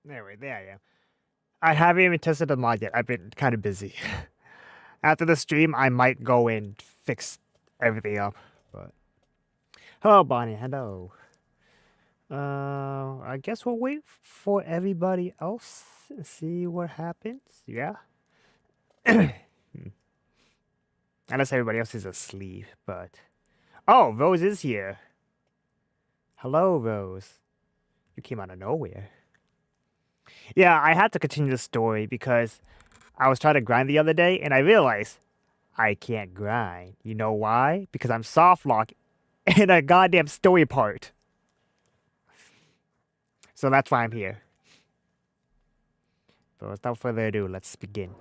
Anyway, there I am. I haven't even tested the mod yet. I've been kind of busy. After the stream, I might go and fix everything up. But hello, Bonnie. Hello. I guess we'll wait for everybody else and see what happens. Yeah. Unless everybody else is asleep, but oh, Rose is here. Hello, Rose. You came out of nowhere. Yeah, I had to continue the story because I was trying to grind the other day and I realized I can't grind. You know why? Because I'm soft locked in a goddamn story part. So that's why I'm here. But without further ado, let's begin.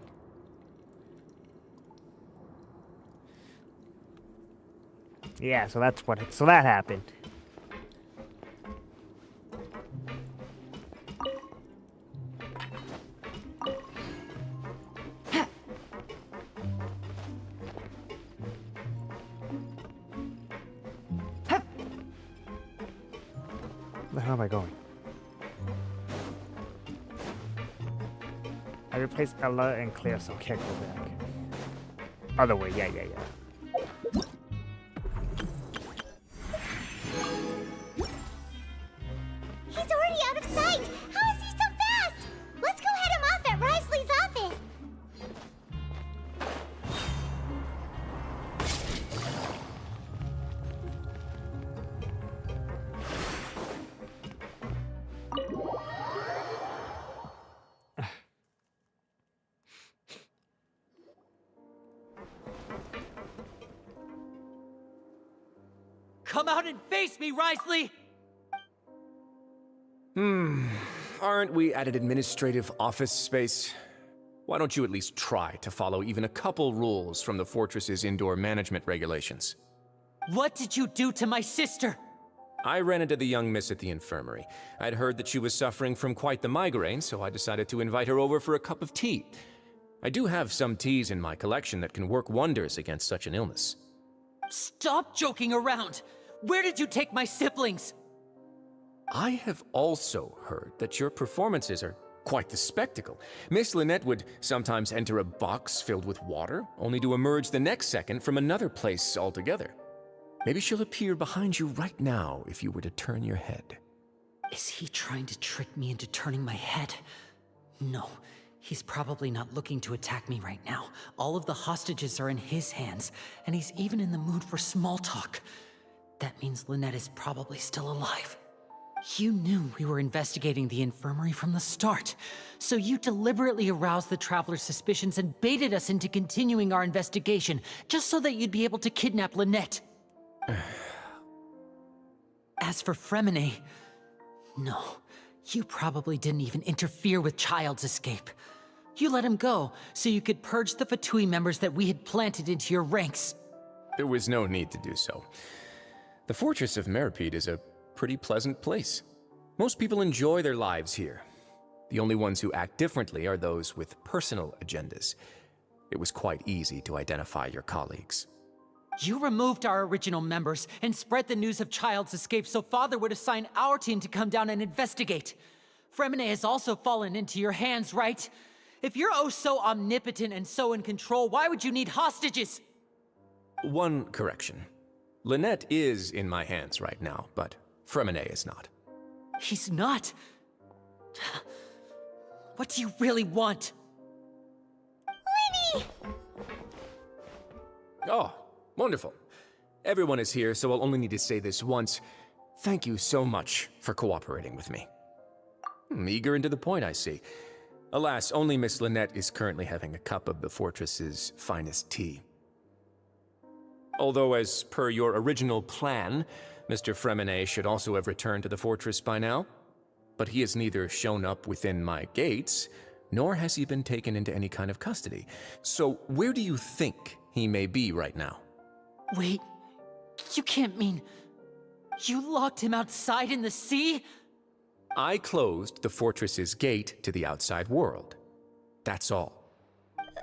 Yeah, so that happened. Where the hell am I going? I replaced Ella and Claire, so I can't go back. Other way, yeah. He's already out of sight! How is he so fast? Let's go head him off at Risley's office! Come out and face me, Risley! Aren't we at an administrative office space? Why don't you at least try to follow even a couple rules from the fortress's indoor management regulations? What did you do to my sister? I ran into the young miss at the infirmary. I'd heard that she was suffering from quite the migraine, so I decided to invite her over for a cup of tea. I do have some teas in my collection that can work wonders against such an illness. Stop joking around! Where did you take my siblings? I have also heard that your performances are quite the spectacle. Miss Lynette would sometimes enter a box filled with water, only to emerge the next second from another place altogether. Maybe she'll appear behind you right now if you were to turn your head. Is he trying to trick me into turning my head? No, he's probably not looking to attack me right now. All of the hostages are in his hands, and he's even in the mood for small talk. That means Lynette is probably still alive. You knew we were investigating the infirmary from the start, so you deliberately aroused the Traveler's suspicions and baited us into continuing our investigation, just so that you'd be able to kidnap Lynette. As for Fremine, no, you probably didn't even interfere with Child's escape. You let him go, so you could purge the Fatui members that we had planted into your ranks. There was no need to do so. The Fortress of Meripede is a pretty pleasant place. Most people enjoy their lives here. The only ones who act differently are those with personal agendas. It was quite easy to identify your colleagues. You removed our original members and spread the news of Child's escape so Father would assign our team to come down and investigate. Fremine has also fallen into your hands, right? If you're oh so omnipotent and so in control, why would you need hostages? One correction. Lynette is in my hands right now, but Fremine is not. He's not? What do you really want? Lenny! Oh, wonderful. Everyone is here, so I'll only need to say this once. Thank you so much for cooperating with me. Eager and to the point, I see. Alas, only Miss Lynette is currently having a cup of the fortress's finest tea. Although, as per your original plan, Mr. Fremine should also have returned to the fortress by now. But he has neither shown up within my gates, nor has he been taken into any kind of custody. So where do you think he may be right now? Wait, you can't mean... You locked him outside in the sea? I closed the fortress's gate to the outside world. That's all.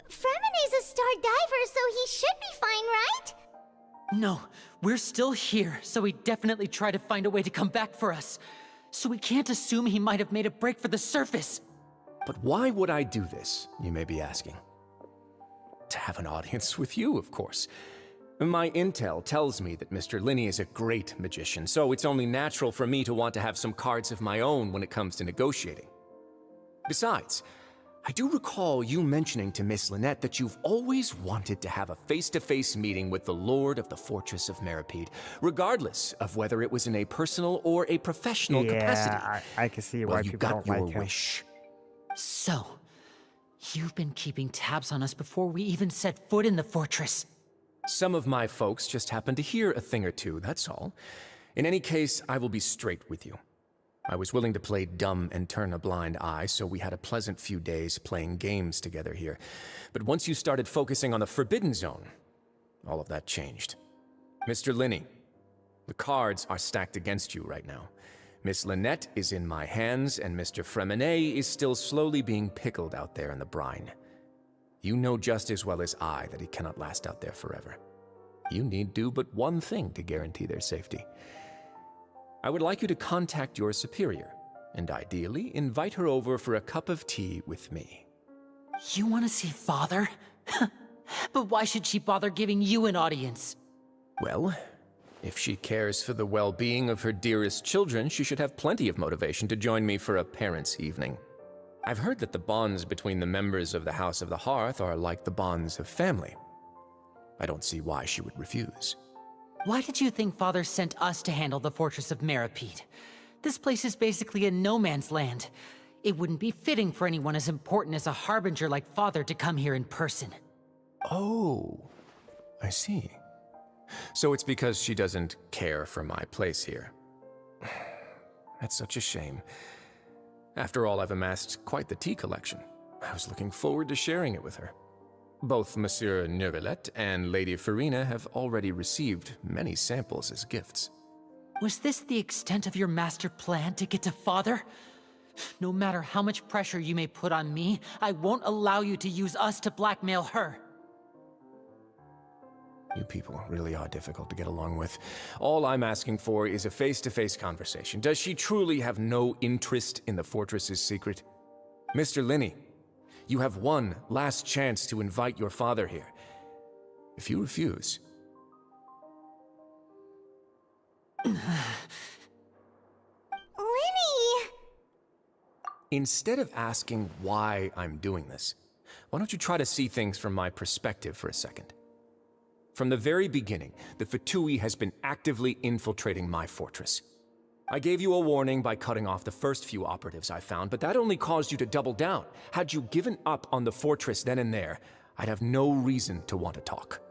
Fremine's a star diver, so he should be fine, right? No, we're still here, so he definitely tried to find a way to come back for us. so we can't assume he might have made a break for the surface. But why would I do this, you may be asking? To have an audience with you, of course. My intel tells me that Mr. Linney is a great magician, so it's only natural for me to want to have some cards of my own when it comes to negotiating. Besides, I do recall you mentioning to Miss Lynette that you've always wanted to have a face-to-face meeting with the Lord of the Fortress of Meripede, regardless of whether it was in a personal or a professional capacity. Yeah, I can see Well, why you people got don't your like him. wish. So, you've been keeping tabs on us before we even set foot in the fortress. Some of my folks just happened to hear a thing or two, that's all. In any case, I will be straight with you. I was willing to play dumb and turn a blind eye, so we had a pleasant few days playing games together here. But once you started focusing on the Forbidden Zone, all of that changed. Mr. Linney, the cards are stacked against you right now. Miss Lynette is in my hands, and Mr. Fremenet is still slowly being pickled out there in the brine. You know just as well as I that he cannot last out there forever. You need do but one thing to guarantee their safety. I would like you to contact your superior, and ideally invite her over for a cup of tea with me. You want to see Father? But why should she bother giving you an audience? Well, if she cares for the well-being of her dearest children, she should have plenty of motivation to join me for a parents' evening. I've heard that the bonds between the members of the House of the Hearth are like the bonds of family. I don't see why she would refuse. Why did you think Father sent us to handle the Fortress of Meripede? This place is basically a no man's land. It wouldn't be fitting for anyone as important as a harbinger like Father to come here in person. Oh, I see. So it's because she doesn't care for my place here. That's such a shame. After all, I've amassed quite the tea collection. I was looking forward to sharing it with her. Both Monsieur Neuvillette and Lady Farina have already received many samples as gifts. Was this the extent of your master plan to get to Father? No matter how much pressure you may put on me, I won't allow you to use us to blackmail her. You people really are difficult to get along with. All I'm asking for is a face-to-face conversation. Does she truly have no interest in the fortress's secret? Mr. Linney, you have one last chance to invite your father here. If you refuse... Linny! Instead of asking why I'm doing this, why don't you try to see things from my perspective for a second? From the very beginning, the Fatui has been actively infiltrating my fortress. I gave you a warning by cutting off the first few operatives I found, but that only caused you to double down. Had you given up on the fortress then and there, I'd have no reason to want to talk.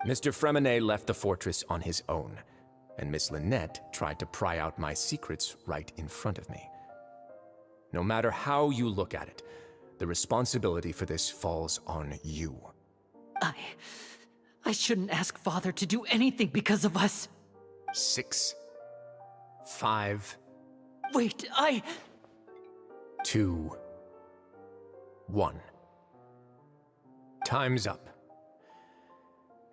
Mr. Fremenet left the fortress on his own, and Miss Lynette tried to pry out my secrets right in front of me. No matter how you look at it, the responsibility for this falls on you. I shouldn't ask Father to do anything because of us. 6, 5, Wait, 2, 1. Time's up.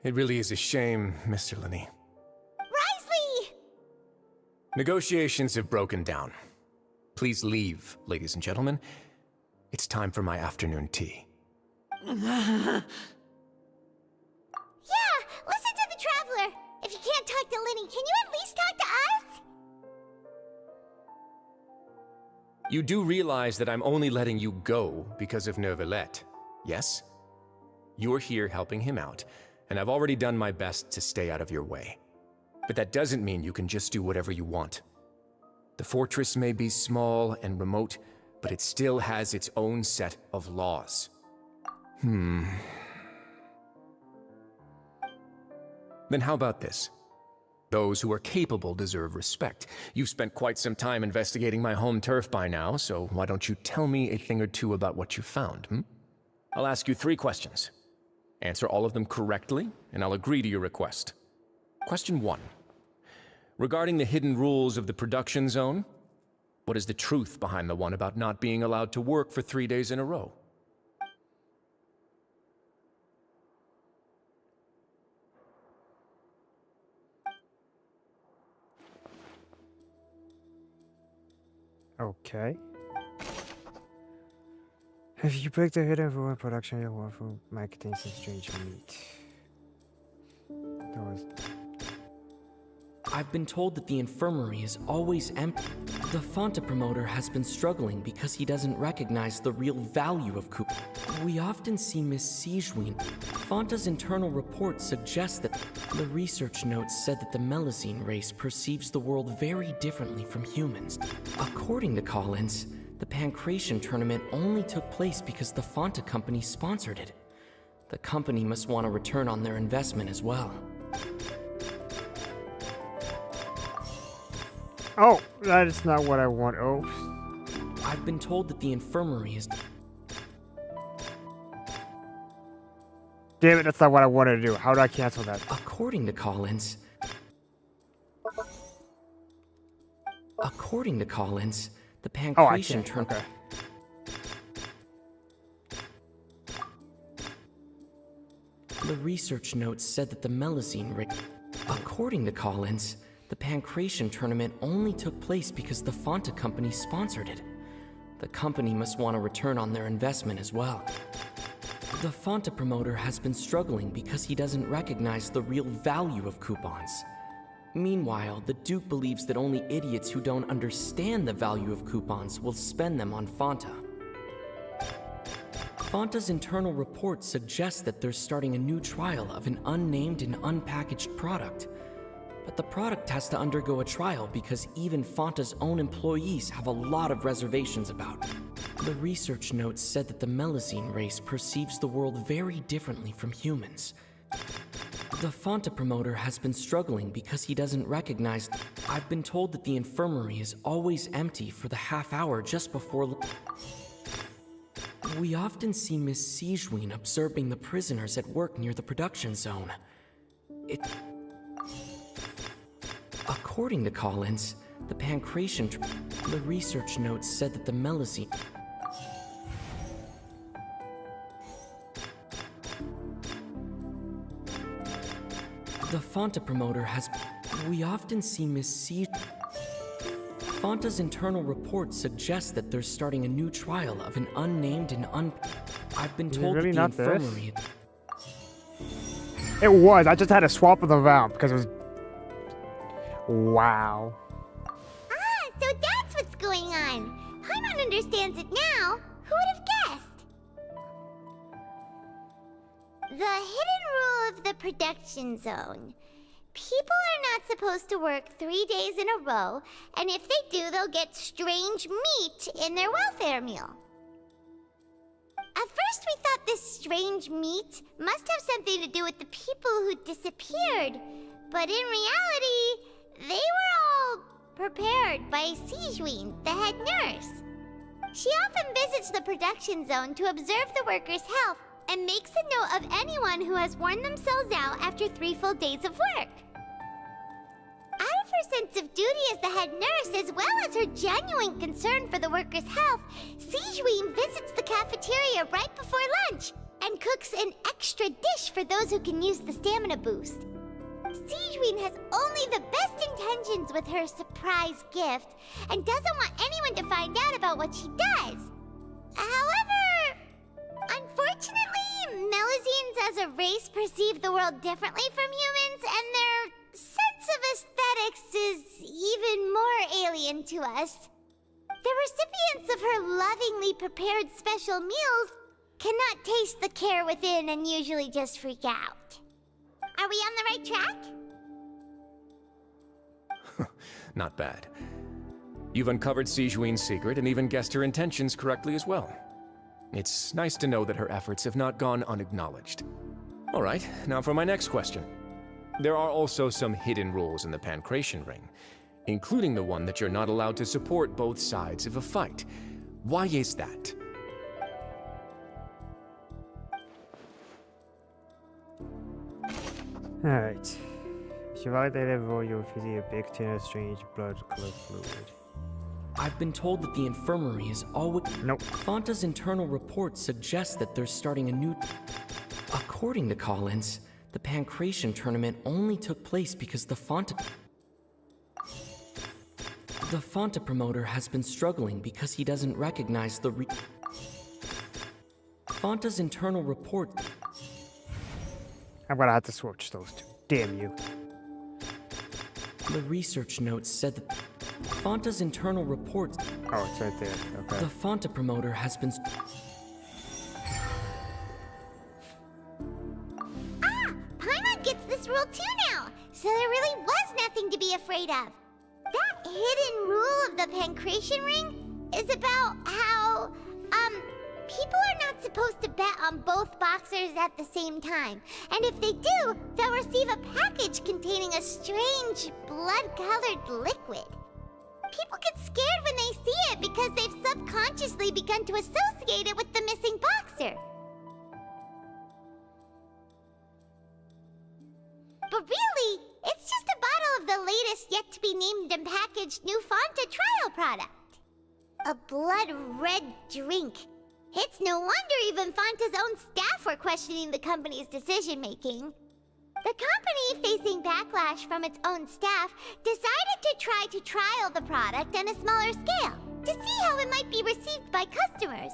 It really is a shame, Mr. Linney. Risley! Negotiations have broken down. Please leave, ladies and gentlemen. It's time for my afternoon tea. Yeah, listen to the Traveler. If you can't talk to Linny, can you at least talk to us? You do realize that I'm only letting you go because of Neuvillette, yes? You're here helping him out, and I've already done my best to stay out of your way. But that doesn't mean you can just do whatever you want. The fortress may be small and remote, but it still has its own set of laws. Then how about this? Those who are capable deserve respect. You've spent quite some time investigating my home turf by now, so why don't you tell me a thing or two about what you found, I'll ask you 3 questions. Answer all of them correctly, and I'll agree to your request. Question 1. Regarding the hidden rules of the production zone, what is the truth behind the one about not being allowed to work for 3 days in a row? Okay. If you break the hidden rule in production, your waffle might contain some strange meat. That was... I've been told that the infirmary is always empty. The Fanta promoter has been struggling because he doesn't recognize the real value of Coop. We often see Miss Sijween. Fanta's internal report suggests that the research notes said that the Melusine race perceives the world very differently from humans. According to Collins, the Pancration tournament only took place because the Fanta company sponsored it. The company must want a return on their investment as well. Oh, that is not what I want. Oh. I've been told that the infirmary is... Damn it, that's not what I wanted to do. How do I cancel that? According to Collins, the Oh, I Pancration can't. tournament... Okay. The research notes said that the Melusine race... According to Collins, the Pancration tournament only took place because the Fanta company sponsored it. The company must want a return on their investment as well. The Fanta promoter has been struggling because he doesn't recognize the real value of coupons. Meanwhile, the Duke believes that only idiots who don't understand the value of coupons will spend them on Fanta. Fanta's internal report suggests that they're starting a new trial of an unnamed and unpackaged product. But the product has to undergo a trial because even Fanta's own employees have a lot of reservations about it. The research notes said that the Melusine race perceives the world very differently from humans. The Fanta promoter has been struggling because he doesn't recognize... I've been told that the infirmary is always empty for the half hour just before... We often see Miss Sijween observing the prisoners at work near the production zone. According to Collins, the Pancration... The research notes said that the Melusine... The Fanta promoter has... We often see Miss C... Fanta's internal report suggests that they're starting a new trial of an unnamed and I've been told really that the not this? infirmary... It was. I just had to swap of the round because it was... Wow. Ah, so that's what's going on. Paimon understands it now. Who would have guessed? The hidden rule of the production zone. People are not supposed to work 3 days in a row, and if they do, they'll get strange meat in their welfare meal. At first, we thought this strange meat must have something to do with the people who disappeared, but in reality, they were all prepared by Sijween, the head nurse. She often visits the production zone to observe the workers' health and makes a note of anyone who has worn themselves out after 3 full days of work. Out of her sense of duty as the head nurse, as well as her genuine concern for the workers' health, Sijween visits the cafeteria right before lunch and cooks an extra dish for those who can use the stamina boost. Sijween has only the best intentions with her surprise gift and doesn't want anyone to find out about what she does. However, unfortunately, Melusines as a race perceive the world differently from humans, and their sense of aesthetics is even more alien to us. The recipients of her lovingly prepared special meals cannot taste the care within and usually just freak out. Are we on the right track? Not bad. You've uncovered Sijween's secret and even guessed her intentions correctly as well. It's nice to know that her efforts have not gone unacknowledged. All right, now for my next question. There are also some hidden rules in the Pancration Ring, including the one that you're not allowed to support both sides of a fight. Why is that? Alright. If you violate that rule, you'll receive a big tin of strange blood-colored fluid. I've been told that the infirmary is always... Nope. Fanta's internal report suggests that they're starting a new... According to Collins, the Pancration tournament only took place because the Fanta... The Fanta promoter has been struggling because he doesn't recognize the Fanta's internal report. I'm gonna have to switch those two. Damn you. The research notes said that Fanta's internal reports. Oh, it's right there. Okay. The Fanta promoter has been. Paimon gets this rule too now, so there really was nothing to be afraid of. That hidden rule of the Pancration Ring is about how, people are not supposed to bet on both boxers at the same time. And if they do, they'll receive a package containing a strange, blood-colored liquid. People get scared when they see it because they've subconsciously begun to associate it with the missing boxer. But really, it's just a bottle of the latest yet-to-be-named and packaged new Fanta trial product. A blood-red drink. It's no wonder even Fanta's own staff were questioning the company's decision-making. The company, facing backlash from its own staff, decided to try to trial the product on a smaller scale to see how it might be received by customers.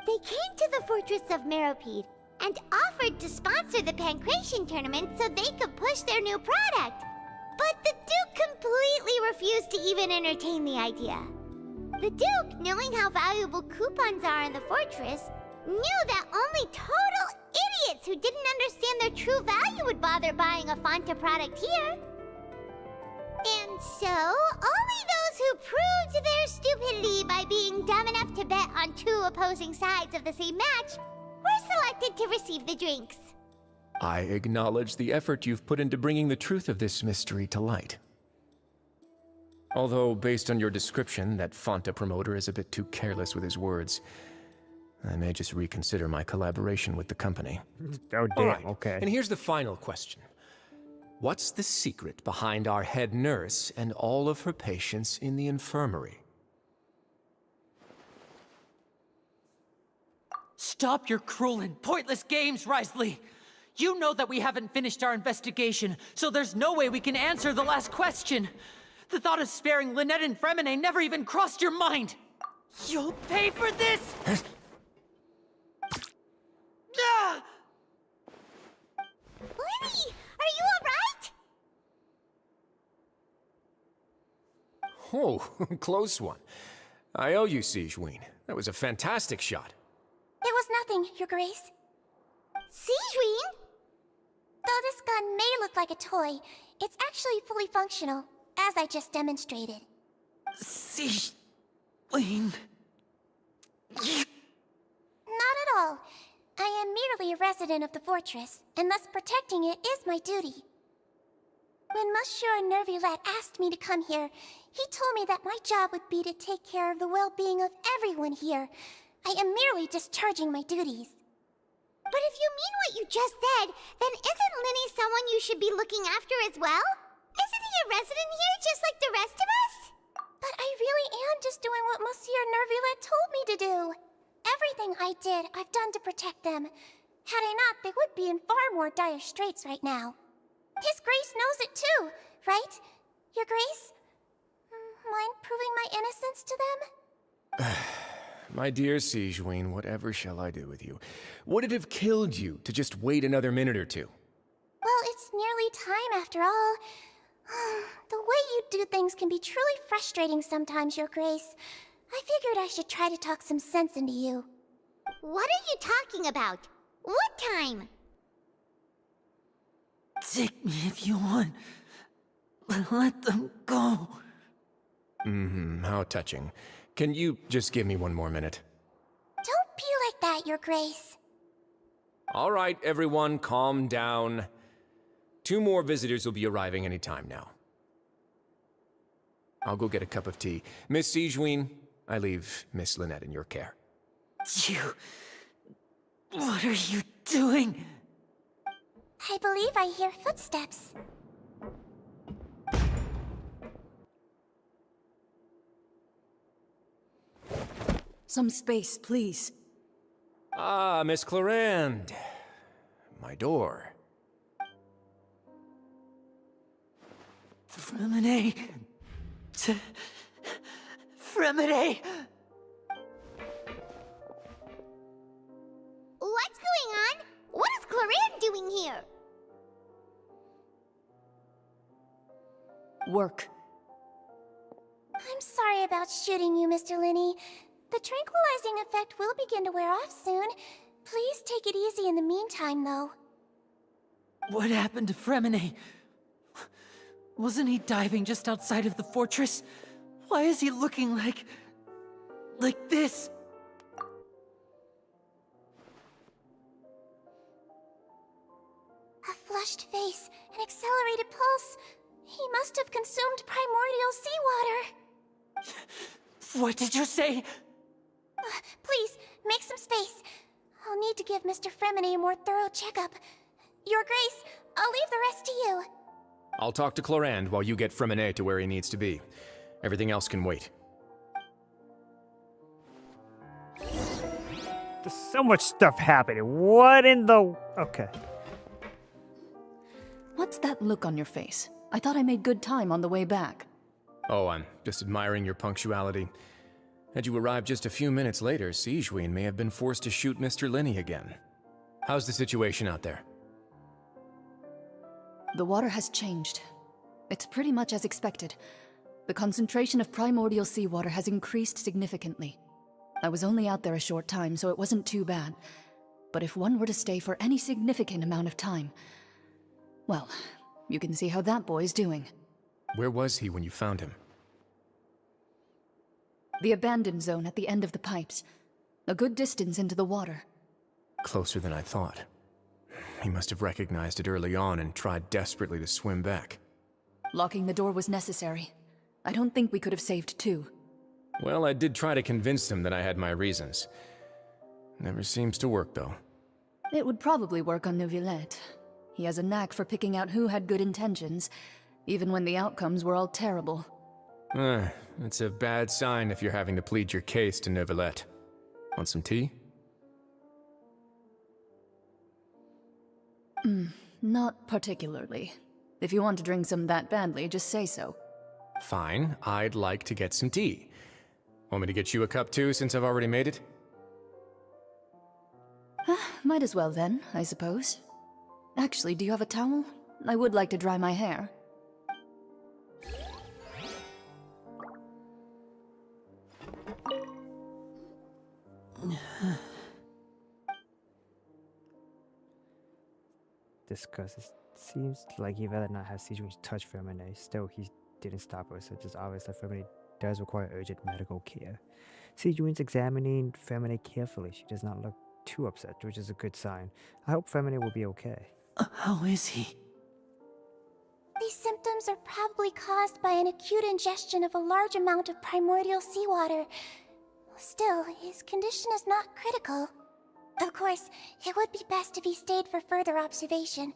They came to the fortress of Meropide and offered to sponsor the Pancration tournament so they could push their new product. But the Duke completely refused to even entertain the idea. The Duke, knowing how valuable coupons are in the fortress, knew that only total idiots who didn't understand their true value would bother buying a Fanta product here. And so, only those who proved their stupidity by being dumb enough to bet on two opposing sides of the same match were selected to receive the drinks. I acknowledge the effort you've put into bringing the truth of this mystery to light. Although, based on your description, that Fanta promoter is a bit too careless with his words, I may just reconsider my collaboration with the company. Oh, damn. All right, Okay. and here's the final question. What's the secret behind our head nurse and all of her patients in the infirmary? Stop your cruel and pointless games, Risley! You know that we haven't finished our investigation, so there's no way we can answer the last question. The thought of sparing Lynette and Fremine never even crossed your mind! You'll pay for this! Ah! Lenny, are you alright? Oh, close one. I owe you, Sigewinne. That was a fantastic shot. It was nothing, Your Grace. Sigewinne? Though this gun may look like a toy, it's actually fully functional, as I just demonstrated. Sigewinne... Not at all. I am merely a resident of the fortress, and thus protecting it is my duty. When Monsieur Nervulette asked me to come here, he told me that my job would be to take care of the well-being of everyone here. I am merely discharging my duties. But if you mean what you just said, then isn't Linny someone you should be looking after as well? Isn't he a resident here just like the rest of us? But I really am just doing what Monsieur Nervulette told me to do. Everything I did, I've done to protect them. Had I not, they would be in far more dire straits right now. His Grace knows it too, right? Your Grace? Mind proving my innocence to them? My dear Sigewinne, whatever shall I do with you? Would it have killed you to just wait another minute or two? Well, it's nearly time after all. The way you do things can be truly frustrating sometimes, Your Grace. I figured I should try to talk some sense into you. What are you talking about? What time? Take me if you want. But let them go. How touching. Can you just give me one more minute? Don't be like that, Your Grace. All right, everyone, calm down. 2 more visitors will be arriving any time now. I'll go get a cup of tea. Miss Sigewinne, I leave Miss Lynette in your care. You... What are you doing? I believe I hear footsteps. Some space, please. Ah, Miss Clarande. My door. Fremine... Fremine! What's going on? What is Clarin doing here? Work. I'm sorry about shooting you, Mr. Linney. The tranquilizing effect will begin to wear off soon. Please take it easy in the meantime, though. What happened to Fremine? Wasn't he diving just outside of the fortress? Why is he looking like this? A flushed face, an accelerated pulse. He must have consumed primordial seawater. What did you say? Please, make some space. I'll need to give Mr. Fremine a more thorough checkup. Your Grace, I'll leave the rest to you. I'll talk to Clorand while you get Fremine to where he needs to be. Everything else can wait. There's so much stuff happening. What in the... Okay. What's that look on your face? I thought I made good time on the way back. Oh, I'm just admiring your punctuality. Had you arrived just a few minutes later, Sigewinne may have been forced to shoot Mr. Linney again. How's the situation out there? The water has changed. It's pretty much as expected. The concentration of primordial seawater has increased significantly. I was only out there a short time, so it wasn't too bad. But if one were to stay for any significant amount of time... well, you can see how that boy's doing. Where was he when you found him? The abandoned zone at the end of the pipes. A good distance into the water. Closer than I thought. He must have recognized it early on and tried desperately to swim back. Locking the door was necessary. I don't think we could have saved two. Well, I did try to convince him that I had my reasons. Never seems to work, though. It would probably work on Neuvillette. He has a knack for picking out who had good intentions, even when the outcomes were all terrible. It's a bad sign if you're having to plead your case to Neuvillette. Want some tea? Not particularly. If you want to drink some that badly, just say so. Fine, I'd like to get some tea. Want me to get you a cup too, since I've already made it? Might as well then, I suppose. Actually, do you have a towel? I would like to dry my hair. Discuss. It seems like he'd rather not have Sigewinne touch Fremine. Still, he didn't stop her, so it's just obvious that Fremine does require urgent medical care. Sigewinne's examining Femine carefully. She does not look too upset, which is a good sign. I hope Femine will be okay. How is he? These symptoms are probably caused by an acute ingestion of a large amount of primordial seawater. Still, his condition is not critical. Of course, it would be best if he stayed for further observation.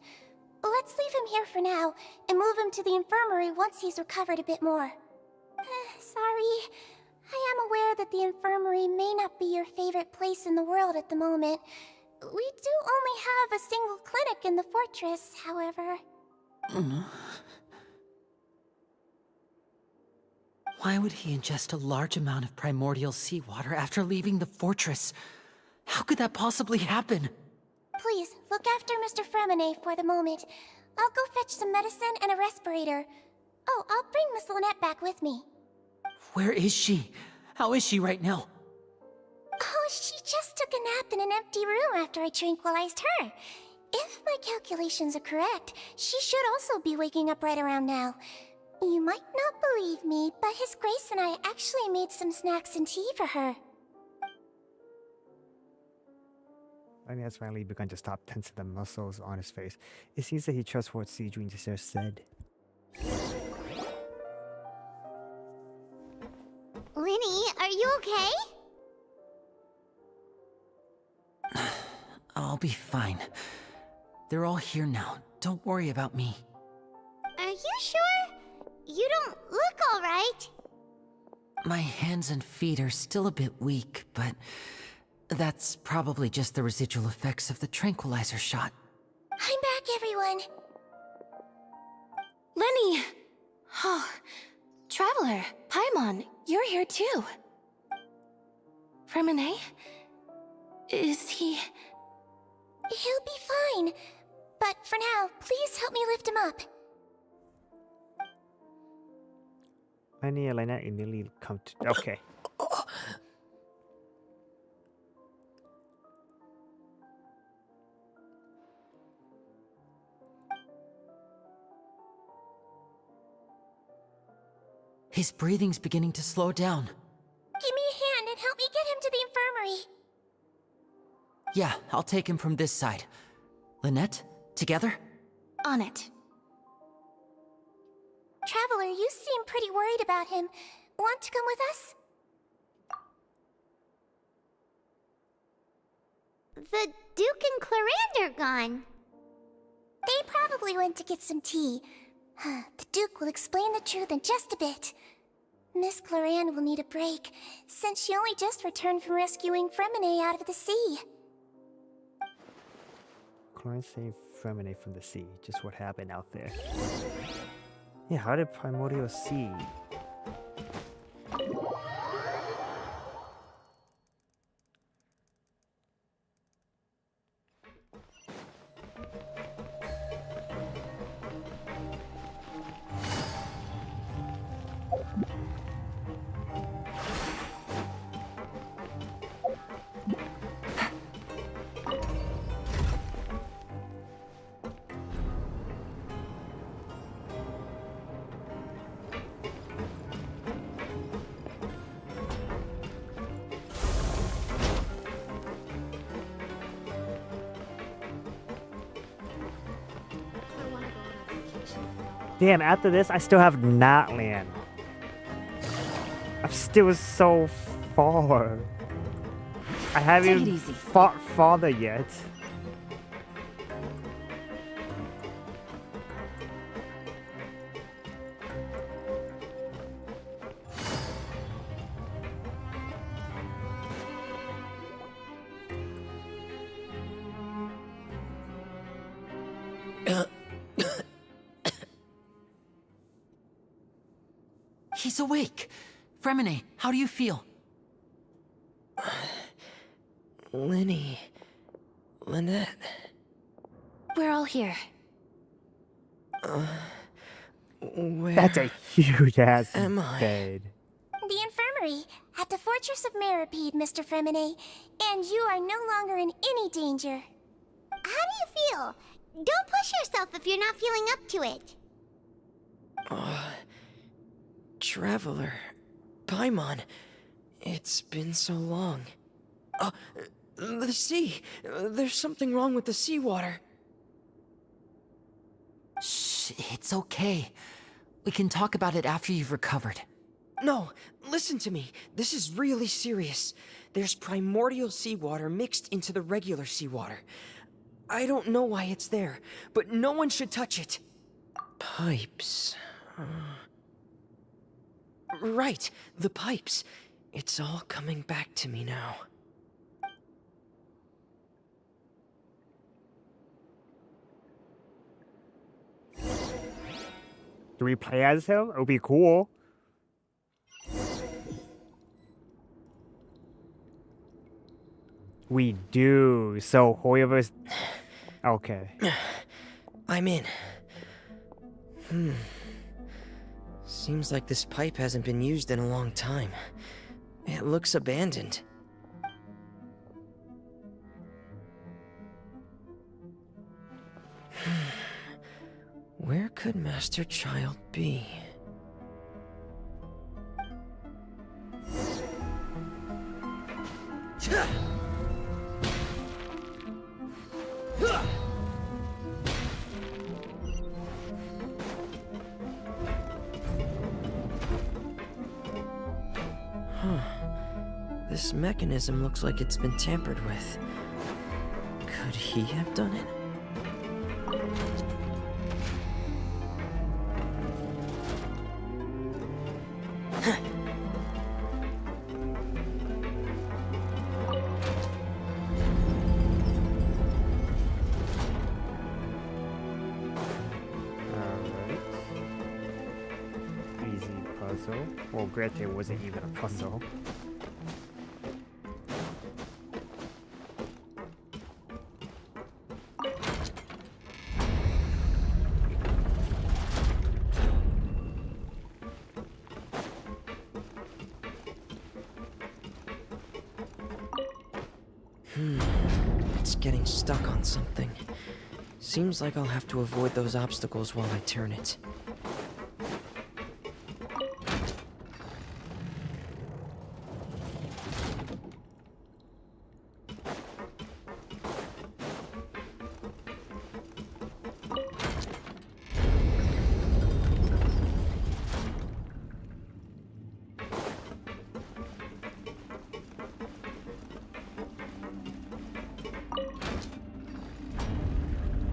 Let's leave him here for now, and move him to the infirmary once he's recovered a bit more. Sorry. I am aware that the infirmary may not be your favorite place in the world at the moment. We do only have a single clinic in the fortress, however. Why would he ingest a large amount of primordial seawater after leaving the fortress? How could that possibly happen? Please, look after Mr. Fremine for the moment. I'll go fetch some medicine and a respirator. Oh, I'll bring Miss Lynette back with me. Where is she? How is she right now? Oh, she just took a nap in an empty room after I tranquilized her. If my calculations are correct, she should also be waking up right around now. You might not believe me, but His Grace and I actually made some snacks and tea for her. Lenny has finally begun to stop tensing the muscles on his face. It seems that he trusts what Sigewinne just said. Linny, are you okay? I'll be fine. They're all here now. Don't worry about me. Are you sure? You don't look alright. My hands and feet are still a bit weak, but that's probably just the residual effects of the tranquilizer shot. I'm back, everyone. Lenny! Traveler, Paimon, you're here too. Remine? Is he... He'll be fine. But for now, please help me lift him up. อันนี้อะไรนะ immediately come to okay His breathing's beginning to slow down. Give me a hand and help me get him to the infirmary. Yeah, I'll take him from this side. Lynette, together? On it. Traveler, you seem pretty worried about him. Want to come with us? The Duke and Clarande are gone. They probably went to get some tea. The Duke will explain the truth in just a bit. Miss Clarande will need a break, since she only just returned from rescuing Fremine out of the sea. Clarence saved Fremine from the sea. Just what happened out there. Yeah, how did Primordial Sea? Damn, after this, I still have Notland. I'm still so far. I haven't Take it even easy. fought farther yet. He's awake. Fremine, how do you feel? Lynette. We're all here. Where That's a huge ass am I? bed. The infirmary, at the Fortress of Meripede, Mr. Fremine. And you are no longer in any danger. How do you feel? Don't push yourself if you're not feeling up to it. Traveler. Paimon. It's been so long. The sea. There's something wrong with the seawater. Shh, it's okay. We can talk about it after you've recovered. No, listen to me. This is really serious. There's primordial seawater mixed into the regular seawater. I don't know why it's there, but no one should touch it. Pipes. Right, the pipes. It's all coming back to me now. Do we play as him? It would be cool. We do. So whoever's okay. I'm in. Seems like this pipe hasn't been used in a long time. It looks abandoned. Where could Master Child be? This mechanism looks like it's been tampered with. Could he have done it? Alright. Easy puzzle. Well, granted, it wasn't even a puzzle. It's getting stuck on something. Seems like I'll have to avoid those obstacles while I turn it.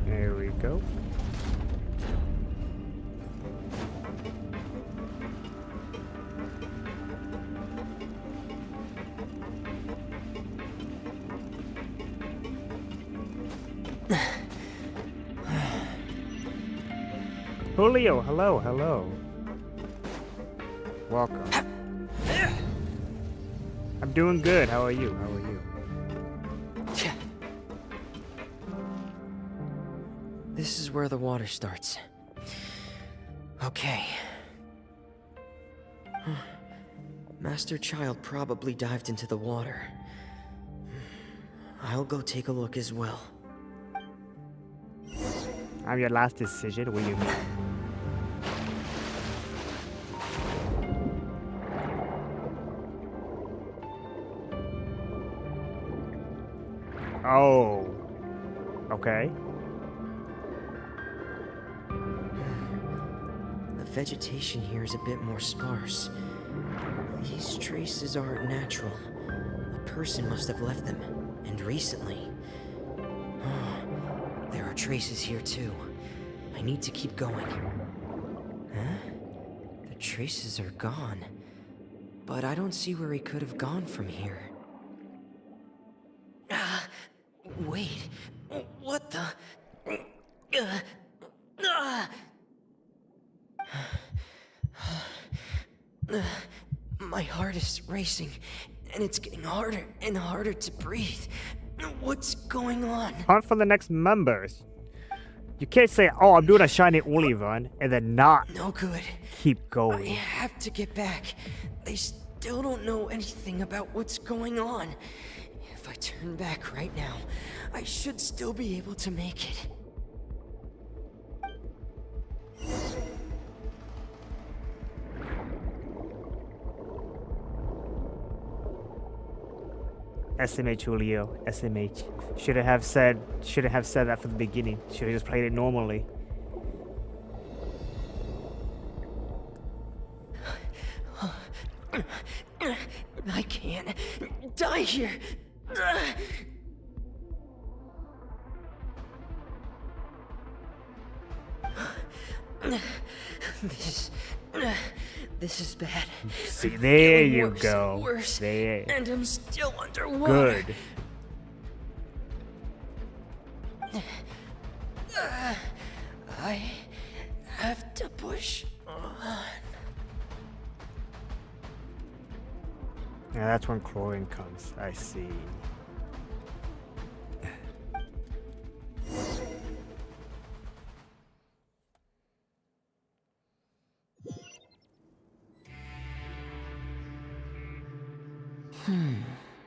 There we go. Julio, hello, hello. Welcome. I'm doing good. How are you? How are you? This is where the water starts. Okay. Master Child probably dived into the water. I'll go take a look as well. I'm your last decision. What do you mean? Oh. Okay. The vegetation here is a bit more sparse. These traces aren't natural. A person must have left them, and recently. There are traces here too. I need to keep going. Huh? The traces are gone. But I don't see where he could have gone from here. Wait. What the? My heart is racing, and it's getting harder and harder to breathe. What's going on? Hunt for the next members. You can't say, "Oh, I'm doing a shiny only run," and then not No good. keep I going. have to get back. They still don't know anything about what's going on. If I turn back right now, I should still be able to make it. SMH Julio, SMH. Shouldn't have said that from the beginning. Should have just played it normally. I can't die here. This is bad. See, I'm there feeling you worse go. and worse, There. and I'm still underwater. Good. I have to push on. Yeah, that's when chlorine comes. I see.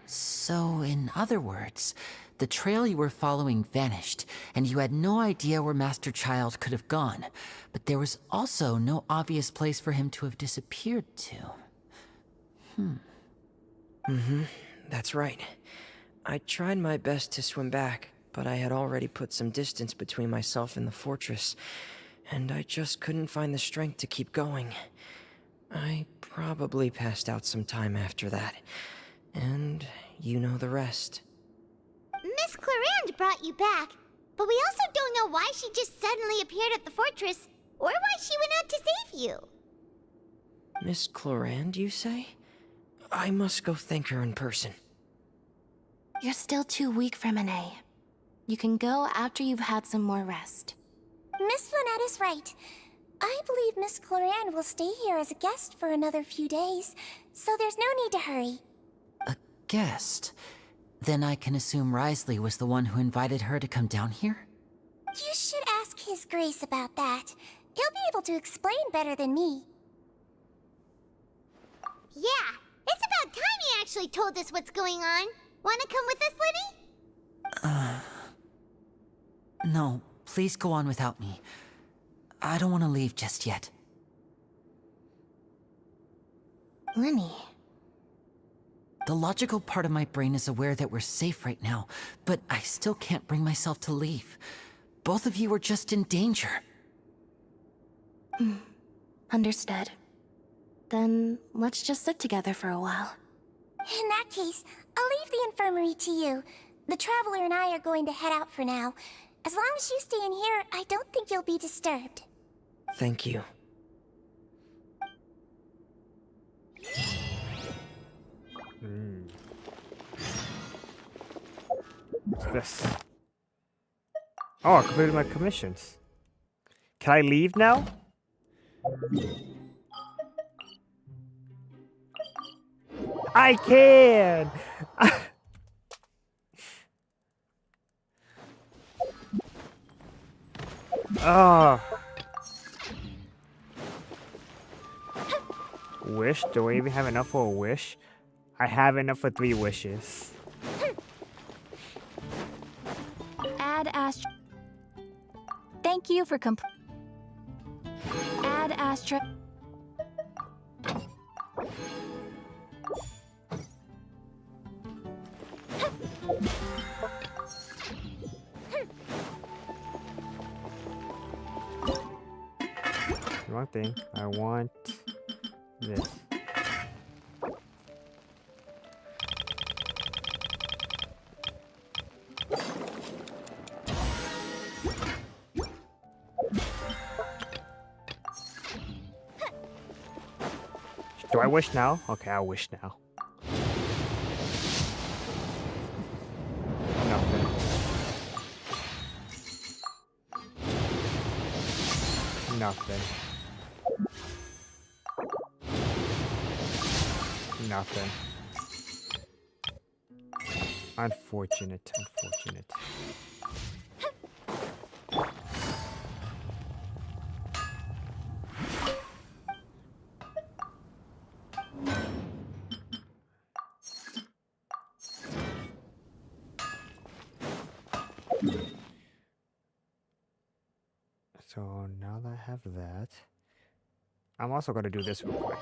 So, in other words, the trail you were following vanished, and you had no idea where Master Child could have gone, but there was also no obvious place for him to have disappeared to. That's right. I tried my best to swim back, but I had already put some distance between myself and the fortress, and I just couldn't find the strength to keep going. I probably passed out some time after that, and you know the rest. Miss Clarande brought you back, but we also don't know why she just suddenly appeared at the fortress, or why she went out to save you. Miss Clarande, you say? I must go thank her in person. You're still too weak for Monet. You can go after you've had some more rest. Miss Lynette is right. I believe Miss Cloran will stay here as a guest for another few days, so there's no need to hurry. A guest? Then I can assume Risley was the one who invited her to come down here? You should ask His Grace about that. He'll be able to explain better than me. Yeah, it's about time he actually told us what's going on. Wanna come with us, Liddy? No, please go on without me. I don't want to leave just yet. Lenny. The logical part of my brain is aware that we're safe right now, but I still can't bring myself to leave. Both of you are just in danger. Understood. Then let's just sit together for a while. In that case, I'll leave the infirmary to you. The Traveler and I are going to head out for now. As long as you stay in here, I don't think you'll be disturbed. Thank you. What's this? Oh, I completed my commissions. Can I leave now? I can! Oh. Wish? Do I even have enough for a wish? I have enough for 3 wishes. Add Astra. Thank you for Add Astra. Wrong thing. I want this. Do I wish now? Okay, I'll wish now. Nothing. Nothing. Nothing. Unfortunate, unfortunate. So now that I have that, I'm also going to do this real quick.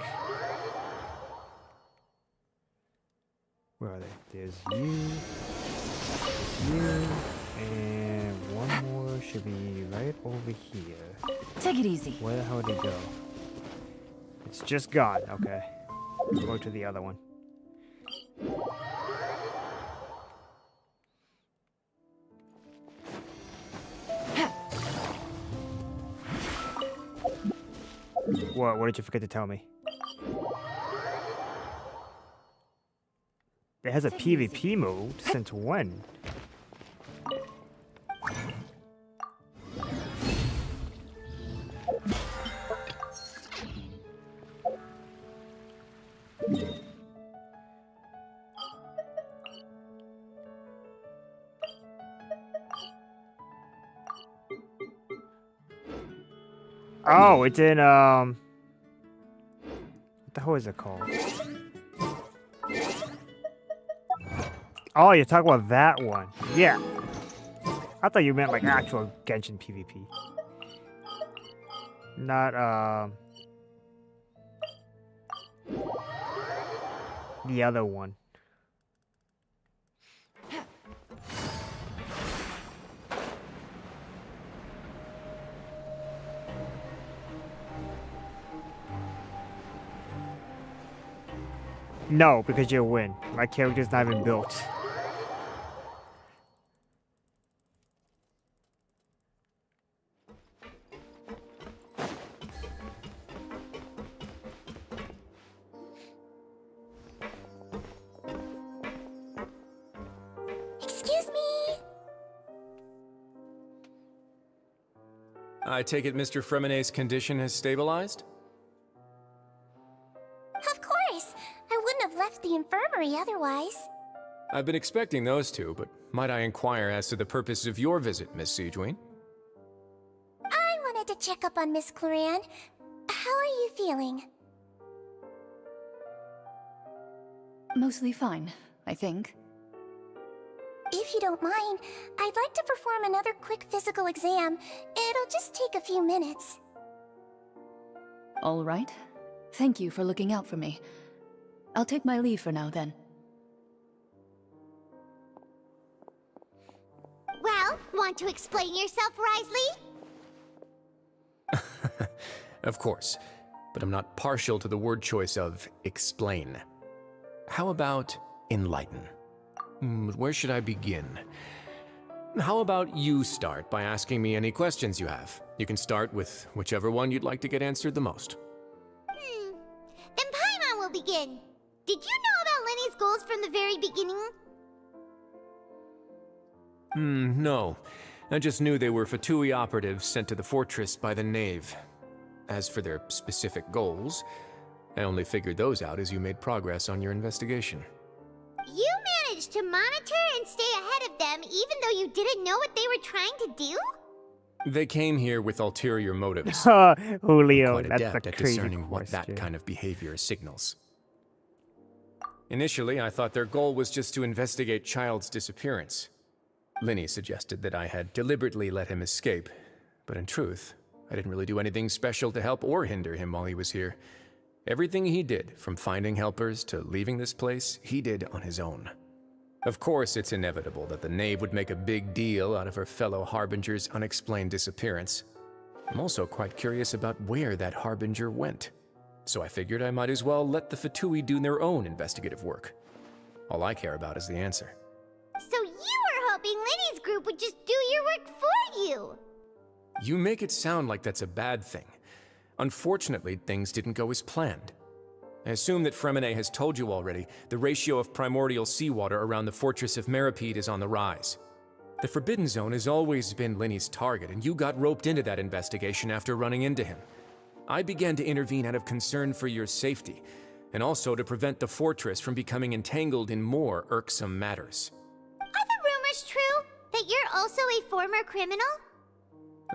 Where are they? There's you, and one more should be right over here. Take it easy. Where the hell did it go? It's just gone. Okay. Go to the other one. What did you forget to tell me? It has a PvP mode? Since when? Oh, it's in, what the hell is it called? Oh, you're talking about that one. Yeah. I thought you meant like actual Genshin PvP. Not, the other one. No, because you win. My character's not even built. Excuse me. I take it Mr. Fremonet's condition has stabilized? Of course! I wouldn't have left the infirmary otherwise. I've been expecting those two, but might I inquire as to the purpose of your visit, Miss Sejuane? I wanted to check up on Miss Cloran. How are you feeling? Mostly fine, I think. If you don't mind, I'd like to perform another quick physical exam. It'll just take a few minutes. All right. Thank you for looking out for me. I'll take my leave for now, then. Well, want to explain yourself, Risley? Of course, but I'm not partial to the word choice of explain. How about enlighten? Where should I begin? How about you start by asking me any questions you have? You can start with whichever one you'd like to get answered the most. Then Paimon will begin. Did you know about Lenny's goals from the very beginning? No. I just knew they were Fatui operatives sent to the fortress by the Knave. As for their specific goals, I only figured those out as you made progress on your investigation. You managed to monitor and stay ahead of them even though you didn't know what they were trying to do? They came here with ulterior motives. Julio, Quite that's adept a at crazy discerning what that question. kind of behavior signals. Initially, I thought their goal was just to investigate Child's disappearance. Linny suggested that I had deliberately let him escape, but in truth, I didn't really do anything special to help or hinder him while he was here. Everything he did, from finding helpers to leaving this place, he did on his own. Of course, it's inevitable that the Knave would make a big deal out of her fellow Harbinger's unexplained disappearance. I'm also quite curious about where that Harbinger went, so I figured I might as well let the Fatui do their own investigative work. All I care about is the answer. So you were hoping Lenny's group would just do your work for you! You make it sound like that's a bad thing. Unfortunately, things didn't go as planned. I assume that Fremonet has told you already, the ratio of primordial seawater around the fortress of Meripede is on the rise. The Forbidden Zone has always been Linny's target, and you got roped into that investigation after running into him. I began to intervene out of concern for your safety, and also to prevent the fortress from becoming entangled in more irksome matters. Are the rumors true? That you're also a former criminal?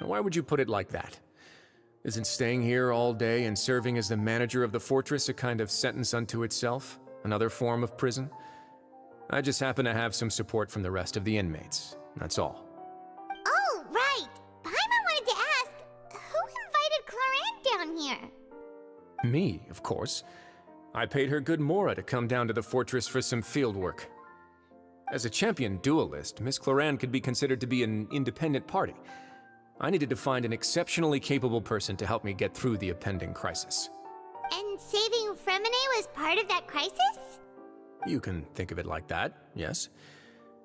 Now, why would you put it like that? Isn't staying here all day and serving as the manager of the fortress a kind of sentence unto itself? Another form of prison? I just happen to have some support from the rest of the inmates. That's all. Oh, right! Paimon wanted to ask, who invited Cloran down here? Me, of course. I paid her good mora to come down to the fortress for some field work. As a champion duelist, Miss Cloran could be considered to be an independent party. I needed to find an exceptionally capable person to help me get through the impending crisis. And saving Fremonet was part of that crisis? You can think of it like that, yes.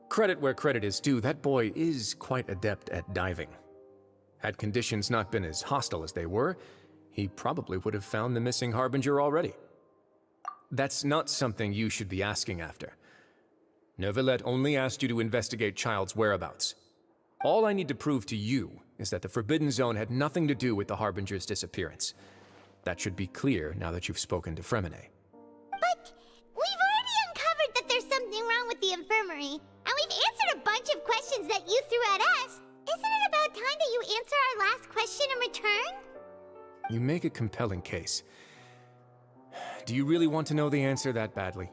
Credit where credit is due, that boy is quite adept at diving. Had conditions not been as hostile as they were, he probably would have found the missing Harbinger already. That's not something you should be asking after. Neuvillette only asked you to investigate Child's whereabouts. All I need to prove to you is that the Forbidden Zone had nothing to do with the Harbinger's disappearance. That should be clear now that you've spoken to Fremonet. But we've already uncovered that there's something wrong with the infirmary, and we've answered a bunch of questions that you threw at us. Isn't it about time that you answer our last question in return? You make a compelling case. Do you really want to know the answer that badly?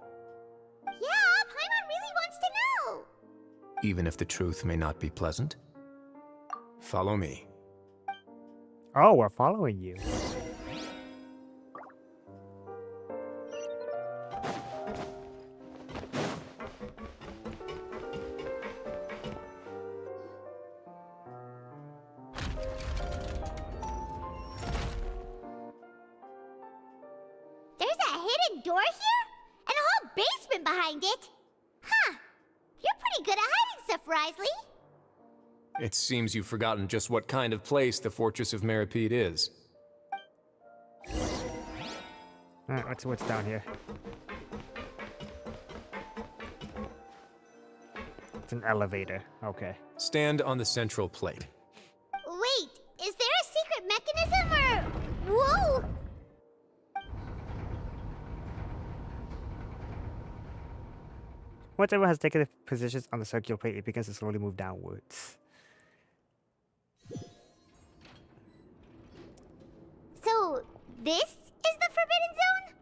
Yeah, Paimon really wants to know. Even if the truth may not be pleasant? Follow me. Oh, we're following you. There's a hidden door here? And a whole basement behind it? Huh. You're pretty good at hiding stuff, Risley. It seems you've forgotten just what kind of place the Fortress of Meripede is. Alright, what's down here? It's an elevator. Okay. Oh, Stand on the central plate. Wait, is there a Once everyone has taken their positions on the circular plate, it begins to slowly move downwards. So, this is the Forbidden Zone?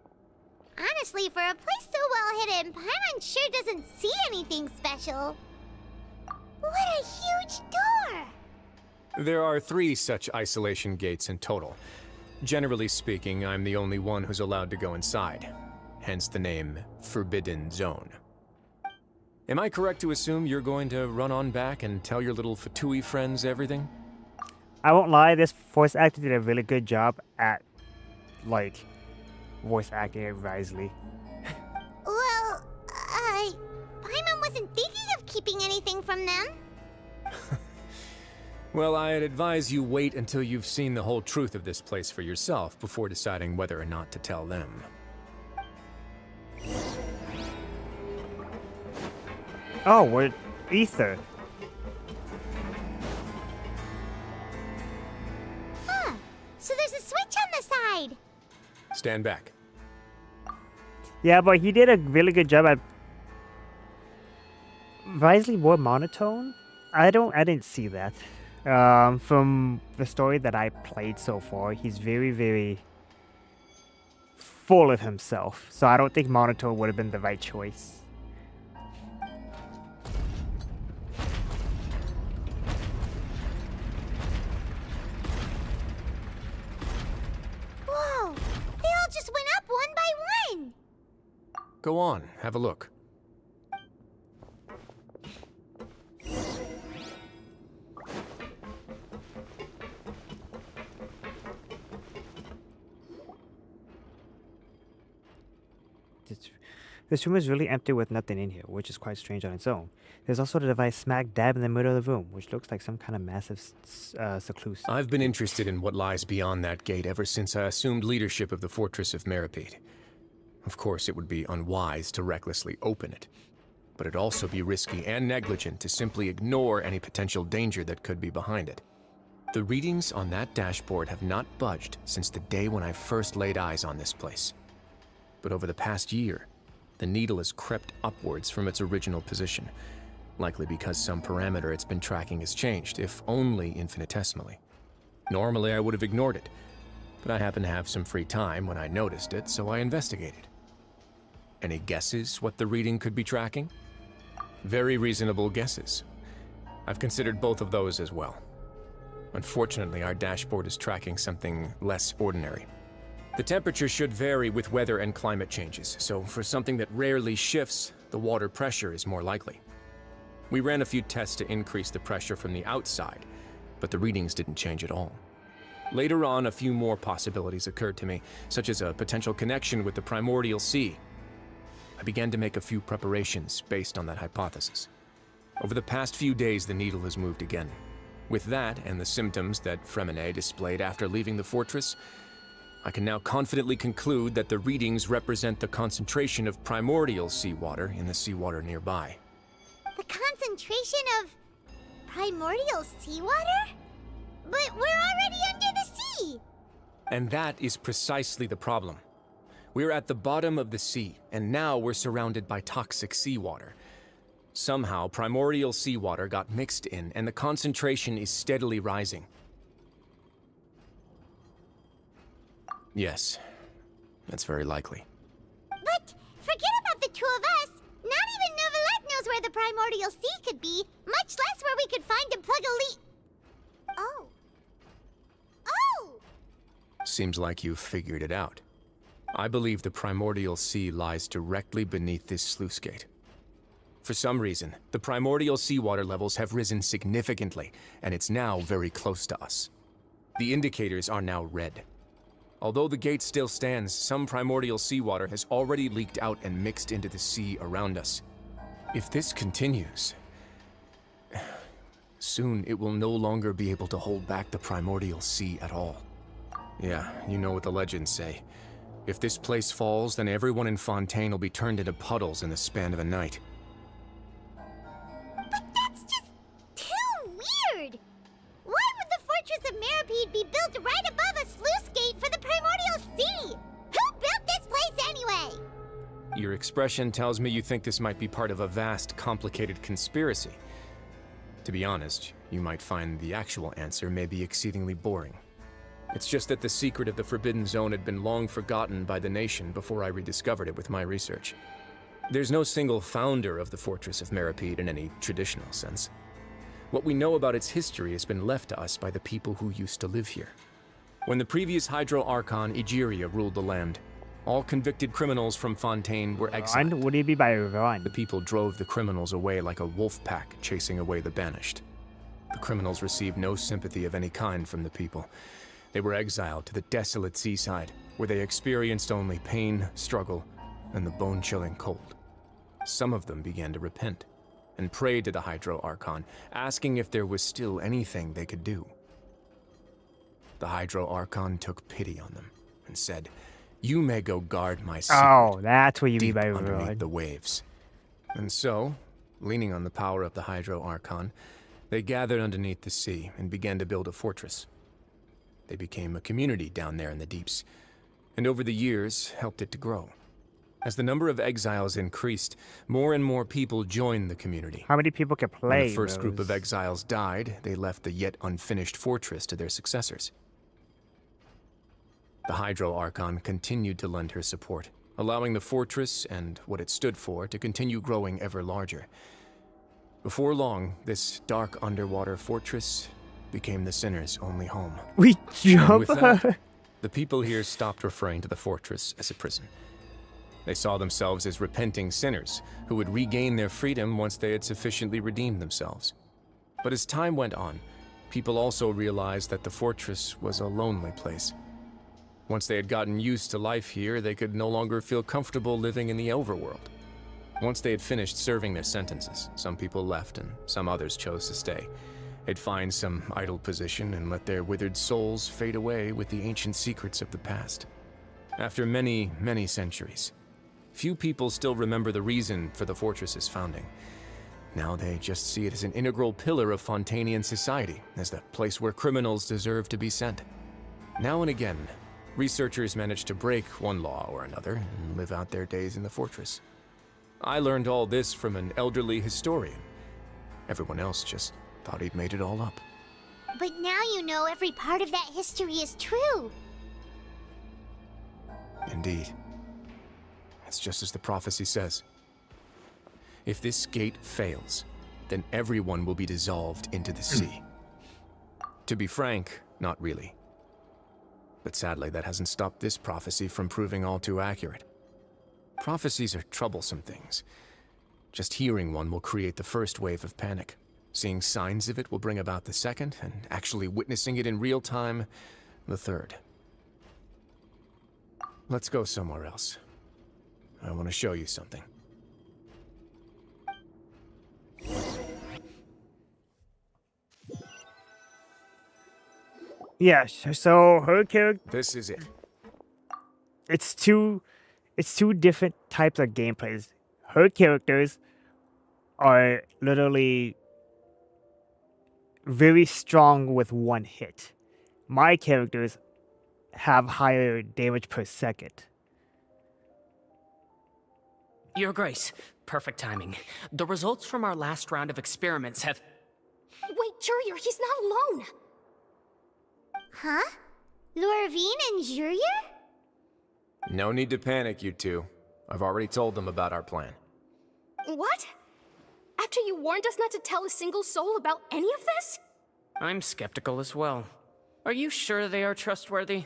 Honestly, for a place so well hidden, Paimon sure doesn't see anything special. What a huge door! There are 3 such isolation gates in total. Generally speaking, I'm the only one who's allowed to go inside. Hence the name Forbidden Zone. Am I correct to assume you're going to run on back and tell your little Fatui friends everything? I won't lie, this voice actor did a really good job at, like, voice acting it wisely. Well, Paimon wasn't thinking of keeping anything from them. Well, I'd advise you wait until you've seen the whole truth of this place for yourself before deciding whether or not to tell them. Oh, we're Ether. Huh. So there's a switch on the side. Stand back. Yeah, but he did a really good job at wisely more monotone. I didn't see that. From the story that I played so far, he's very, very full of himself. So I don't think monotone would have been the right choice. Whoa! They all just went up one by one. Go on, have a look. This room is really empty with nothing in here, which is quite strange on its own. There's also the device smack dab in the middle of the room, which looks like some kind of massive seclusive. I've been interested in what lies beyond that gate ever since I assumed leadership of the Fortress of Meripede. Of course, it would be unwise to recklessly open it, but it'd also be risky and negligent to simply ignore any potential danger that could be behind it. The readings on that dashboard have not budged since the day when I first laid eyes on this place. But over the past year, the needle has crept upwards from its original position, likely because some parameter it's been tracking has changed, if only infinitesimally. Normally, I would have ignored it, but I happened to have some free time when I noticed it, so I investigated. Any guesses what the reading could be tracking? Very reasonable guesses. I've considered both of those as well. Unfortunately, our dashboard is tracking something less ordinary. The temperature should vary with weather and climate changes, so for something that rarely shifts, the water pressure is more likely. We ran a few tests to increase the pressure from the outside, but the readings didn't change at all. Later on, a few more possibilities occurred to me, such as a potential connection with the primordial sea. I began to make a few preparations based on that hypothesis. Over the past few days, the needle has moved again. With that, and the symptoms that Fremine displayed after leaving the fortress, I can now confidently conclude that the readings represent the concentration of primordial seawater in the seawater nearby. The concentration of primordial seawater? But we're already under the sea! And that is precisely the problem. We're at the bottom of the sea, and now we're surrounded by toxic seawater. Somehow, primordial seawater got mixed in, and the concentration is steadily rising. Yes, that's very likely. But forget about the two of us. Not even Neuvillette knows where the primordial sea could be, much less where we could find and plug a leak. Oh. Oh! Seems like you've figured it out. I believe the primordial sea lies directly beneath this sluice gate. For some reason, the primordial seawater levels have risen significantly, and it's now very close to us. The indicators are now red. Although the gate still stands, some primordial seawater has already leaked out and mixed into the sea around us. If this continues, soon it will no longer be able to hold back the primordial sea at all. Yeah, you know what the legends say. If this place falls, then everyone in Fontaine will be turned into puddles in the span of a night. But that's just too weird! Why would the Fortress of Meripede be built right above a sluice gate for the primordial sea? Who built this place anyway? You're expression tells me you think this might be part of a vast, complicated conspiracy. To be honest, you might find the actual answer may be exceedingly boring. It's just that the secret of the Forbidden Zone had been long forgotten by the nation before I rediscovered it with my research. There's no single founder of the Fortress of Meripede in any traditional sense. What we know about its history has been left to us by the people who used to live here. When the previous Hydro Archon Egeria ruled the land, all convicted criminals from Fontaine were exiled. What do you mean by The run? people drove the criminals away like a wolf pack chasing away the banished. The criminals received no sympathy of any kind from the people. They were exiled to the desolate seaside, where they experienced only pain, struggle, and the bone-chilling cold. Some of them began to repent, and prayed to the Hydro Archon, asking if there was still anything they could do. The Hydro Archon took pity on them, and said, "You may go guard my secret Oh, that's what you mean deep by underneath run. the waves." And so, leaning on the power of the Hydro Archon, they gathered underneath the sea and began to build a fortress. They became a community down there in the deeps, and over the years helped it to grow. As the number of exiles increased, more and more people joined the community. How many people can play? When the first group of Rose? exiles died, they left the yet unfinished fortress to their successors. The Hydro Archon continued to lend her support, allowing the fortress and what it stood for to continue growing ever larger. Before long, this dark underwater fortress became the sinner's only home. We And jump. with that, the people here stopped referring to the fortress as a prison. They saw themselves as repenting sinners who would regain their freedom once they had sufficiently redeemed themselves. But as time went on, people also realized that the fortress was a lonely place. Once they had gotten used to life here, they could no longer feel comfortable living in the overworld. Once they had finished serving their sentences, some people left and some others chose to stay. They'd find some idle position and let their withered souls fade away with the ancient secrets of the past. After many, many centuries, few people still remember the reason for the fortress's founding. Now they just see it as an integral pillar of Fontainian society, as the place where criminals deserve to be sent. Now and again, researchers manage to break one law or another and live out their days in the fortress. I learned all this from an elderly historian. Everyone else just thought he'd made it all up. But now you know every part of that history is true. Indeed. It's just as the prophecy says. If this gate fails, then everyone will be dissolved into the sea. To be frank, not really. But sadly, that hasn't stopped this prophecy from proving all too accurate. Prophecies are troublesome things. Just hearing one will create the first wave of panic. Seeing signs of it will bring about the second, and actually witnessing it in real time, the third. Let's go somewhere else. I want to show you something. Yeah, so her character, This is it. it's two different types of gameplays. Her characters are literally very strong with one hit. My characters have higher damage per second. Your Grace, perfect timing. The results from our last round of experiments have... Wait, Jurier, he's not alone. Huh? Lorvine and Jurier? No need to panic, you two. I've already told them about our plan. What? After you warned us not to tell a single soul about any of this? I'm skeptical as well. Are you sure they are trustworthy?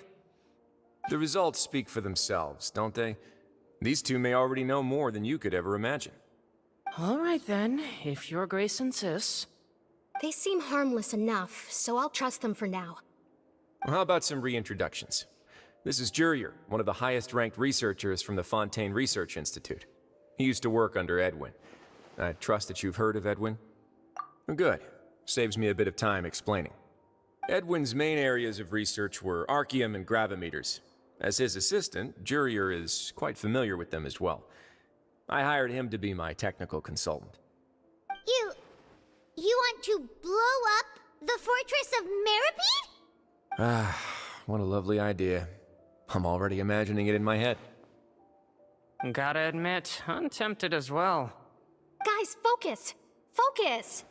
The results speak for themselves, don't they? These two may already know more than you could ever imagine. All right then, if Your Grace insists. They seem harmless enough, so I'll trust them for now. Well, how about some reintroductions? This is Jurier, one of the highest-ranked researchers from the Fontaine Research Institute. He used to work under Edwin. I trust that you've heard of Edwin? Good. Saves me a bit of time explaining. Edwin's main areas of research were archaeum and gravimeters. As his assistant, Jurier is quite familiar with them as well. I hired him to be my technical consultant. You want to blow up the Fortress of Meripede? Ah, what a lovely idea. I'm already imagining it in my head. Gotta admit, I'm tempted as well. Guys, focus! Focus!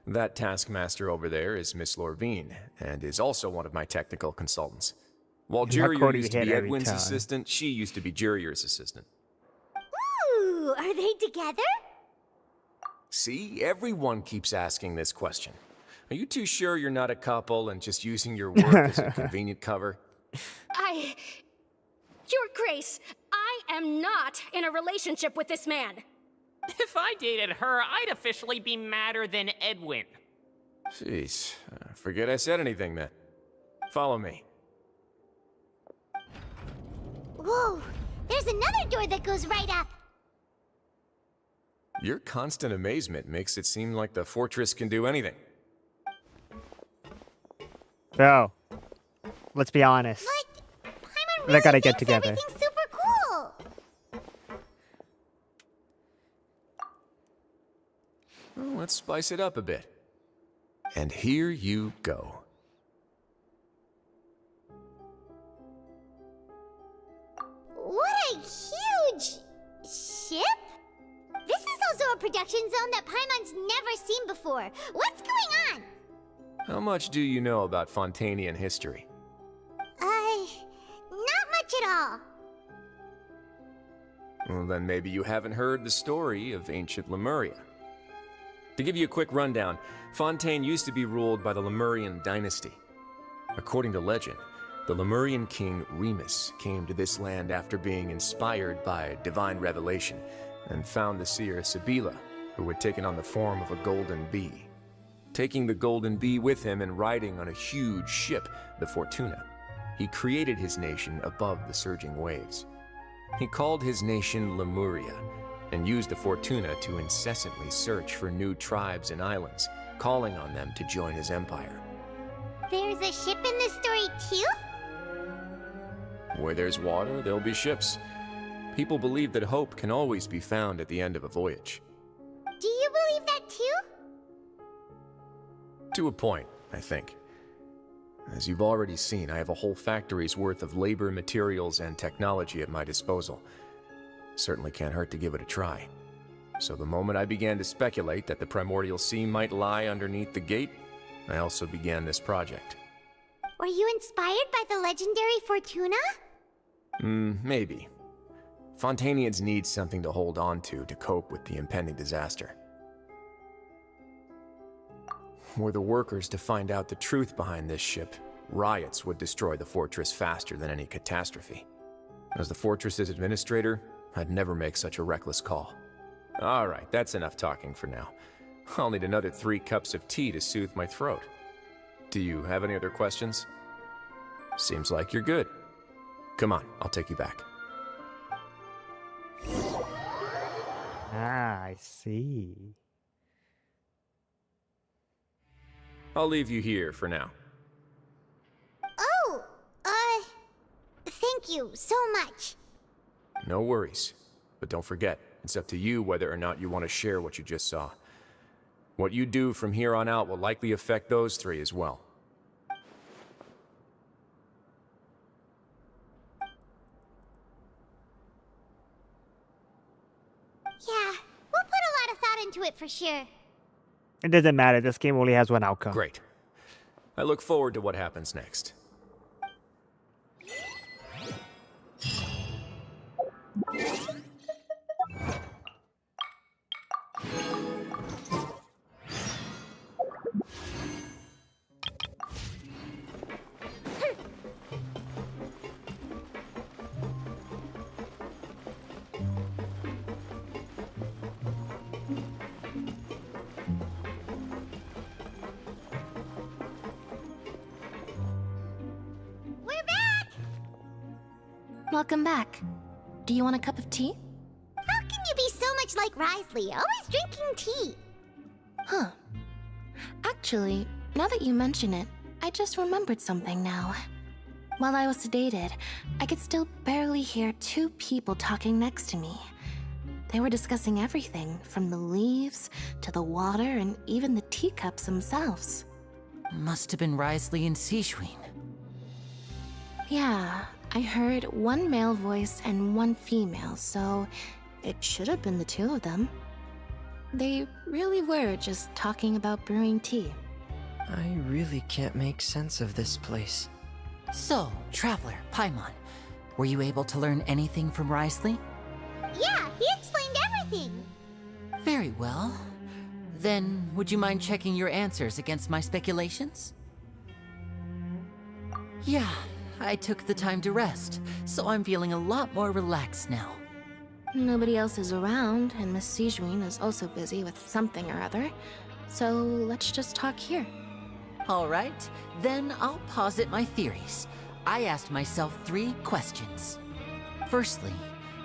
That taskmaster over there is Miss Lorvine, and is also one of my technical consultants. While You're not Jurier quoting used to ahead be every Edwin's time. assistant, she used to be Jurier's assistant. Ooh, are they together? See, everyone keeps asking this question. Are you too sure you're not a couple and just using your work as a convenient cover? Your Grace, I am not in a relationship with this man. If I dated her, I'd officially be madder than Edwin. Jeez, forget I said anything then. Follow me. Whoa, there's another door that goes right up. Your constant amazement makes it seem like the fortress can do anything. Bro, let's be honest. But Paimon They really gotta get thinks together. everything's super cool. Well, let's spice it up a bit. And here you go. What a huge ship! This is also a production zone that Paimon's never seen before. What's going on? How much do you know about Fontanian history? Not much at all. Well, then maybe you haven't heard the story of ancient Lemuria. To give you a quick rundown, Fontaine used to be ruled by the Lemurian dynasty. According to legend, the Lemurian king Remus came to this land after being inspired by divine revelation and found the seer Sibila, who had taken on the form of a golden bee. Taking the golden bee with him and riding on a huge ship, the Fortuna, he created his nation above the surging waves. He called his nation Lemuria and used the Fortuna to incessantly search for new tribes and islands, calling on them to join his empire. There's a ship in this story too? Where there's water, there'll be ships. People believe that hope can always be found at the end of a voyage. Do you believe that too? To a point, I think. As you've already seen, I have a whole factory's worth of labor, materials, and technology at my disposal. Certainly can't hurt to give it a try. So the moment I began to speculate that the Primordial Sea might lie underneath the gate, I also began this project. Were you inspired by the legendary Fortuna? Maybe. Fontanians need something to hold on to cope with the impending disaster. Were the workers to find out the truth behind this ship, riots would destroy the fortress faster than any catastrophe. As the fortress's administrator, I'd never make such a reckless call. All right, that's enough talking for now. I'll need another 3 cups of tea to soothe my throat. Do you have any other questions? Seems like you're good. Come on, I'll take you back. Ah, I see. I'll leave you here for now. Oh, thank you so much. No worries. But don't forget, it's up to you whether or not you want to share what you just saw. What you do from here on out will likely affect those 3 as well. Yeah, we'll put a lot of thought into it for sure. It doesn't matter. This game only has one outcome. Great. I look forward to what happens next. We're back! Welcome back. Do you want a cup of tea? How can you be so much like Risley, always drinking tea? Huh. Actually, now that you mention it, I just remembered something now. While I was sedated, I could still barely hear 2 people talking next to me. They were discussing everything, from the leaves to the water and even the teacups themselves. Must have been Risley and Seishween. Yeah, I heard one male voice and one female, so it should have been the two of them. They really were just talking about brewing tea. I really can't make sense of this place. So, Traveler, Paimon, were you able to learn anything from Risley? Yeah, he explained everything. Very well. Then, would you mind checking your answers against my speculations? Yeah, I took the time to rest, so I'm feeling a lot more relaxed now. Nobody else is around, and Miss Sijuin is also busy with something or other, so let's just talk here. All right, then I'll posit my theories. I asked myself 3 questions. Firstly,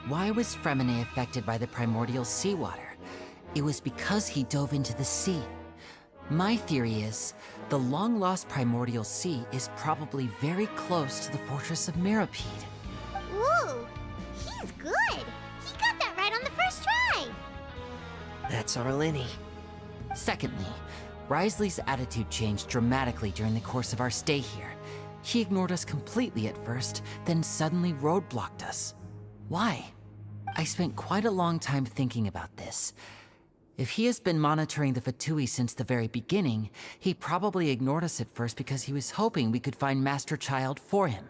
why was Fremine affected by the primordial seawater? It was because he dove into the sea. My theory is, the long-lost primordial sea is probably very close to the fortress of Meropide. Whoa, he's good. He got that right on the first try. That's our Linny. Secondly, Risley's attitude changed dramatically during the course of our stay here. He ignored us completely at first, then suddenly roadblocked us. Why? I spent quite a long time thinking about this. If he has been monitoring the Fatui since the very beginning, he probably ignored us at first because he was hoping we could find Master Child for him.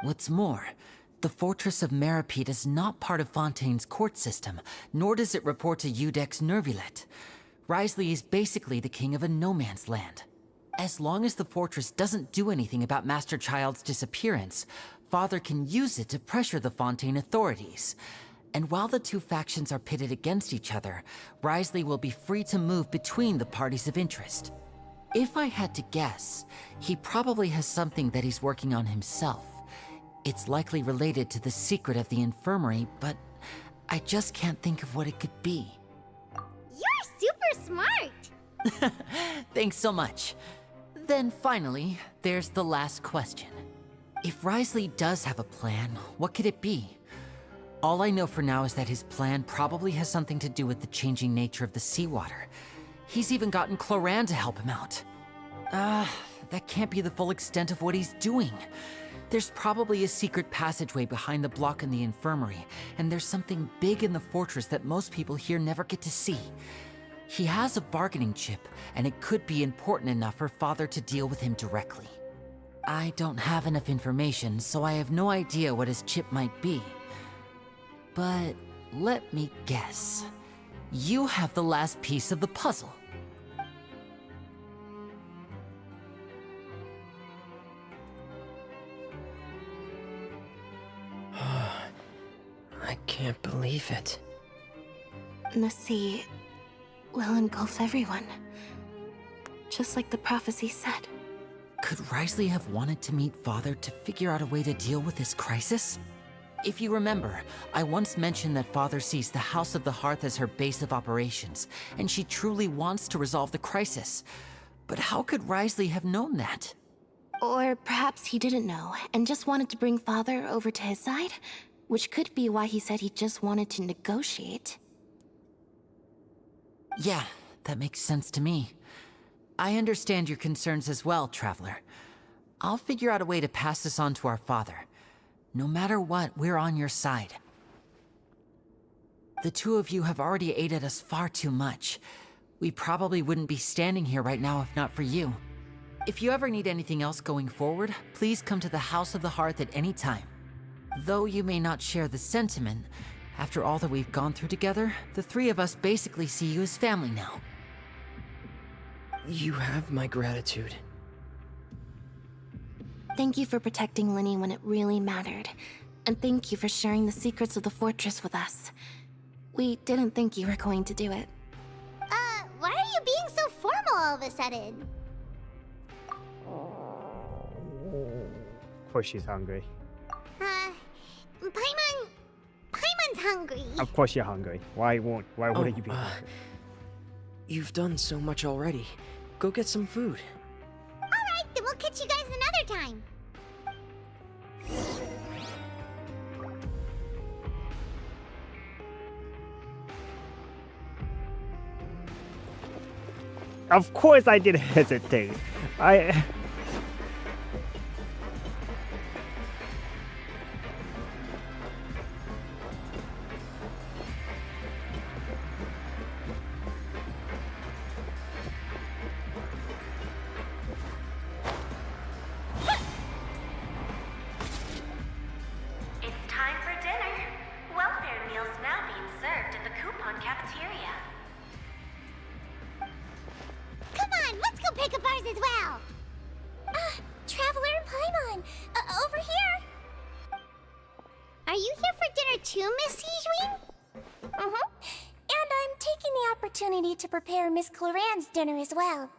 What's more, the Fortress of Meropide is not part of Fontaine's court system, nor does it report to Udex Nervulet. Risley is basically the king of a no-man's land. As long as the fortress doesn't do anything about Master Child's disappearance, Father can use it to pressure the Fontaine authorities. And while the 2 factions are pitted against each other, Risley will be free to move between the parties of interest. If I had to guess, he probably has something that he's working on himself. It's likely related to the secret of the infirmary, but I just can't think of what it could be. You're super smart. Thanks so much. Then finally, there's the last question. If Risley does have a plan, what could it be? All I know for now is that his plan probably has something to do with the changing nature of the seawater. He's even gotten Cloran to help him out. That can't be the full extent of what he's doing. There's probably a secret passageway behind the block in the infirmary, and there's something big in the fortress that most people here never get to see. He has a bargaining chip, and it could be important enough for Father to deal with him directly. I don't have enough information, so I have no idea what his chip might be. But let me guess. You have the last piece of the puzzle. I can't believe it. The sea will engulf everyone, just like the prophecy said. Could Risley have wanted to meet Father to figure out a way to deal with this crisis? If you remember, I once mentioned that Father sees the House of the Hearth as her base of operations, and she truly wants to resolve the crisis. But how could Risley have known that? Or perhaps he didn't know, and just wanted to bring Father over to his side? Which could be why he said he just wanted to negotiate. Yeah, that makes sense to me. I understand your concerns as well, Traveler. I'll figure out a way to pass this on to our father. No matter what, we're on your side. The 2 of you have already aided us far too much. We probably wouldn't be standing here right now if not for you. If you ever need anything else going forward, please come to the House of the Hearth at any time. Though you may not share the sentiment, after all that we've gone through together, the 3 of us basically see you as family now. You have my gratitude. Thank you for protecting Linny when it really mattered. And thank you for sharing the secrets of the fortress with us. We didn't think you were going to do it. Why are you being so formal all of a sudden? Of course she's hungry. Paimon's hungry. Of course you're hungry. Why wouldn't you be Oh, hungry? You've done so much already. Go get some food. Alright, then we'll catch you guys another time. Of course I didn't hesitate. Paimon cafeteria. Come on, let's go pick up ours as well. Traveler and Paimon, over here. Are you here for dinner too, Miss Sijwin? Mm-hmm. And I'm taking the opportunity to prepare Miss Cloran's dinner as well.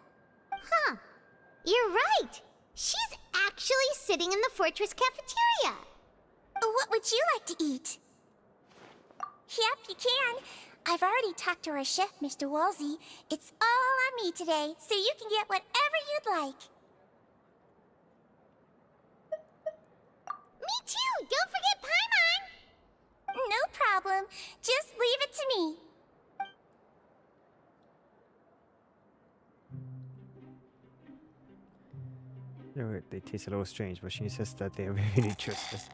Huh. You're right. She's actually sitting in the fortress cafeteria. What would you like to eat? Yep, you can. I've already talked to our chef, Mr. Wolsey. It's all on me today, so you can get whatever you'd like. Me too! Don't forget Paimon! No problem. Just leave it to me. They taste a little strange, but she insists that they are really delicious.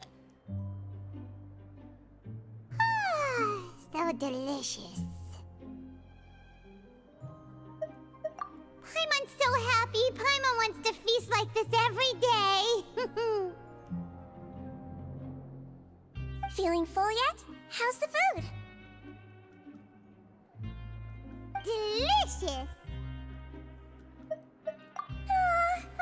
So delicious. Paimon's so happy. Paimon wants to feast like this every day. Feeling full yet? How's the food? Delicious.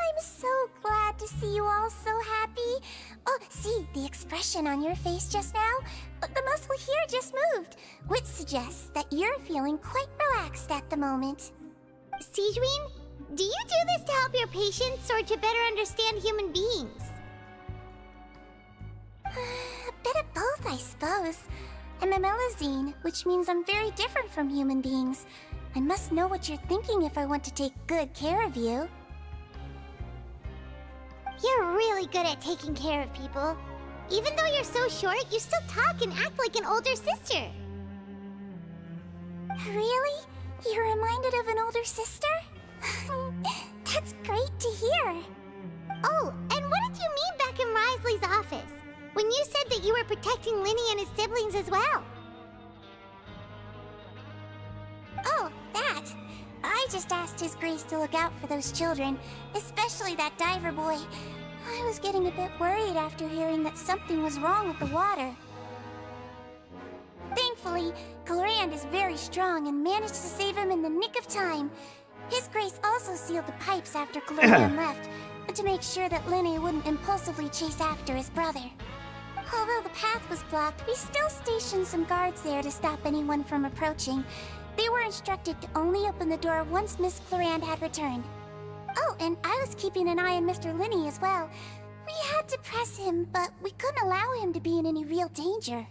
I'm so glad to see you all so happy. Oh, see, the expression on your face just now? The muscle here just moved, which suggests that you're feeling quite relaxed at the moment. Sijwin, do you do this to help your patients or to better understand human beings? A bit of both, I suppose. I'm a Melazine, which means I'm very different from human beings. I must know what you're thinking if I want to take good care of you. You're really good at taking care of people. Even though you're so short, you still talk and act like an older sister. Really? You're reminded of an older sister? That's great to hear. Oh, and what did you mean back in Risley's office? When you said that you were protecting Linny and his siblings as well? Oh, that. I just asked His Grace to look out for those children, especially that diver boy. I was getting a bit worried after hearing that something was wrong with the water. Thankfully, Clorand is very strong and managed to save him in the nick of time. His Grace also sealed the pipes after Clorand left, to make sure that Linny wouldn't impulsively chase after his brother. Although the path was blocked, we still stationed some guards there to stop anyone from approaching. They were instructed to only open the door once Miss Clorand had returned. Oh, and I was keeping an eye on Mr. Linny as well. We had to press him, but we couldn't allow him to be in any real danger.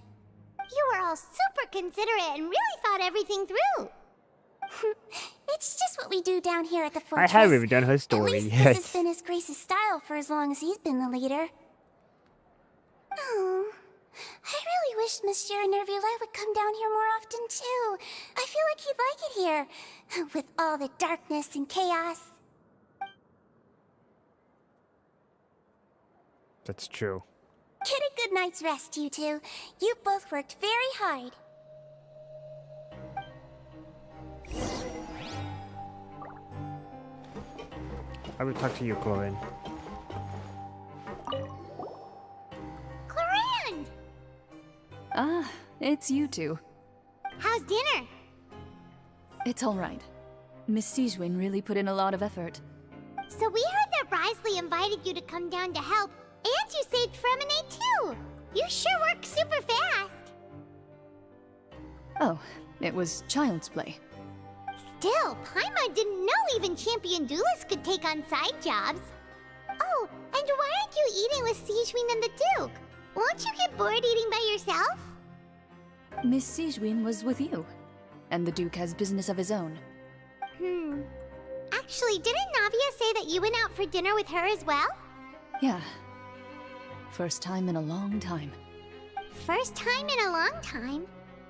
You were all super considerate and really thought everything through. It's just what we do down here at the fortress. I haven't done her story At least yet. this has been His Grace's style for as long as he's been the leader. Oh, I really wish Monsieur Nervula would come down here more often too. I feel like he'd like it here, with all the darkness and chaos. That's true. Get a good night's rest, you two. You both worked very hard. I will talk to you, Clorin. Clorand! Ah, it's you two. How's dinner? It's all right. Miss Sijwin really put in a lot of effort. So we heard that Risley invited you to come down to help, and you saved Fremine too! You sure work super fast! Oh, it was child's play. Still, Paimon didn't know even champion duelists could take on side jobs. Oh, and why aren't you eating with Sijwin and the Duke? Won't you get bored eating by yourself? Miss Sijwin was with you, and the Duke has business of his own. Actually, didn't Navia say that you went out for dinner with her as well? Yeah. First time in a long time. First time in a long time?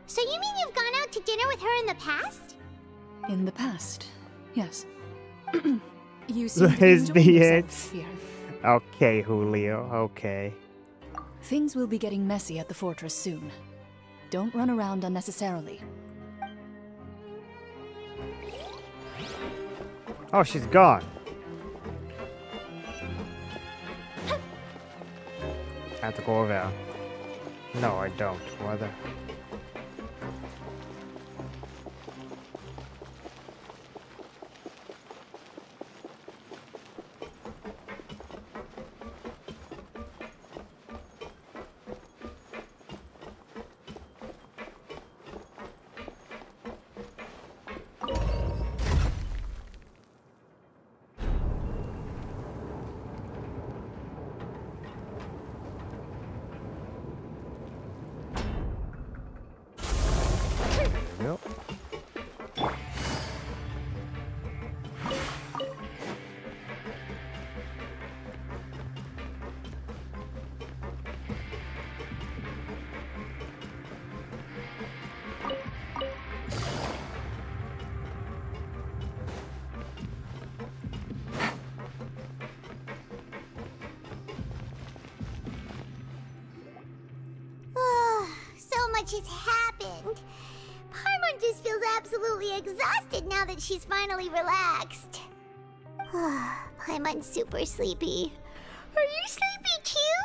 So you mean you've gone out to dinner with her in the past? In the past, yes. You seem to be Is enjoying the yourselves it? here. Okay, Julio, okay. Things will be getting messy at the fortress soon. Don't run around unnecessarily. Oh, she's gone. I have to go over there. No, I don't. What the... much has happened. Paimon just feels absolutely exhausted now that she's finally relaxed. Paimon's super sleepy. Are you sleepy too?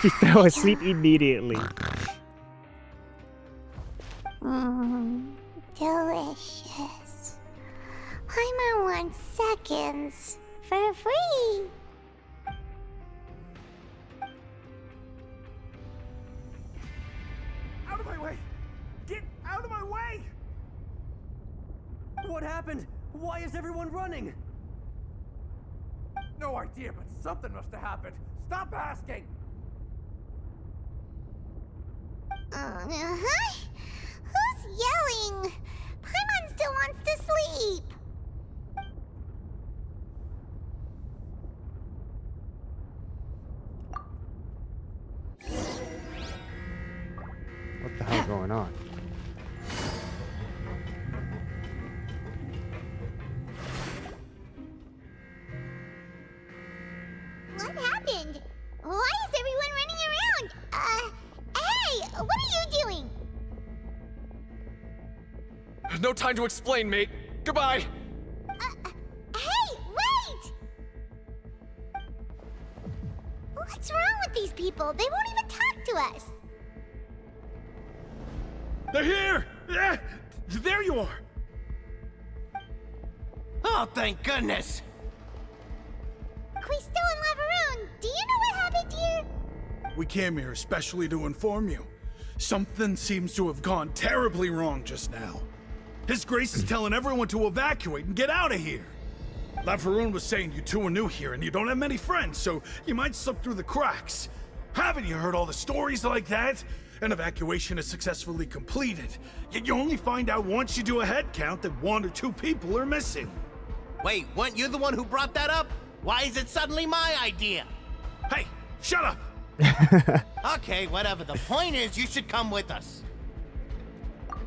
She fell asleep immediately. Delicious. Paimon wants seconds for free. Out of my way! Get out of my way! What happened? Why is everyone running? No idea, but something must have happened. Stop asking! Who's yelling? Paimon still wants to sleep. What the hell going on? What happened? Why is everyone running around? Hey, what are you doing? No time to explain, mate. Goodbye. Hey, wait! What's wrong with these people? They won't even talk to us. They're here! Yeah, there you are! Oh, thank goodness! Quisto and Lavaroon, do you know what happened here? We came here especially to inform you. Something seems to have gone terribly wrong just now. His Grace is telling everyone to evacuate and get out of here. Lavaroon was saying you two are new here and you don't have many friends, so you might slip through the cracks. Haven't you heard all the stories like that? An evacuation is successfully completed, yet you only find out once you do a head count that 1 or 2 people are missing. Wait, weren't you the one who brought that up? Why is it suddenly my idea? Hey, shut up! Okay, whatever. The point is, you should come with us.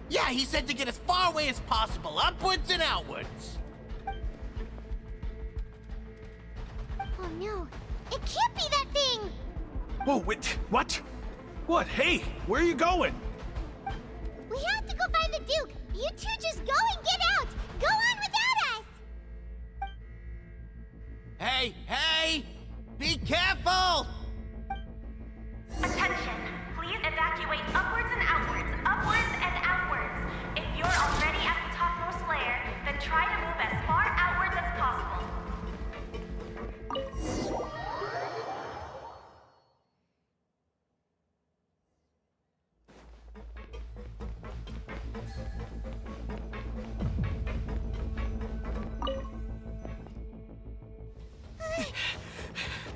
Yeah, he said to get as far away as possible, upwards and outwards. Oh no, it can't be that thing! Whoa, wait, what? What? Hey, where are you going? We have to go find the Duke! You two just go and get out! Go on without us! Hey, hey! Be careful! Attention! Please evacuate upwards and outwards, upwards and outwards. If you're already at the topmost layer, then try to move as far outwards as possible.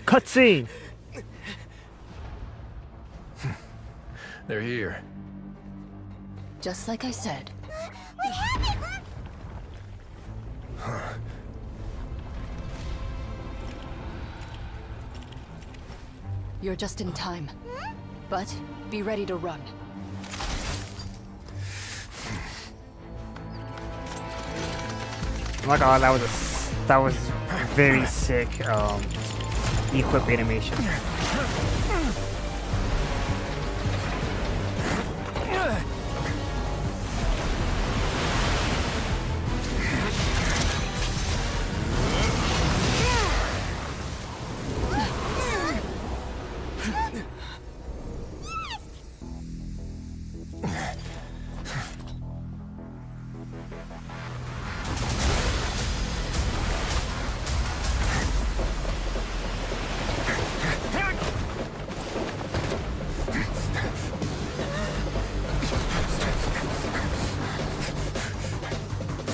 Cutscene! They're here. Just like I said. What happened? You're just in time. But be ready to run. Oh my god, that was very sick equip animation.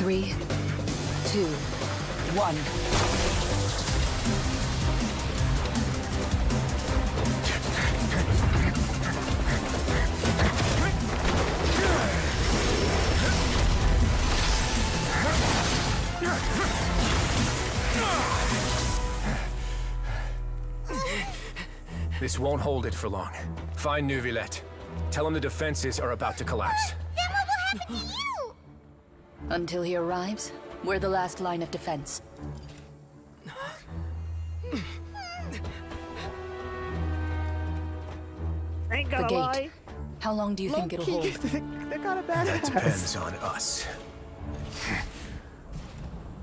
Three, two, one. This won't hold it for long. Find Neuvillette. Tell him the defenses are about to collapse. Then what will happen to you? Until he arrives, we're the last line of defense. Ain't The gonna gate. lie. How long do you think it'll hold? They're kind of badass. Depends on us.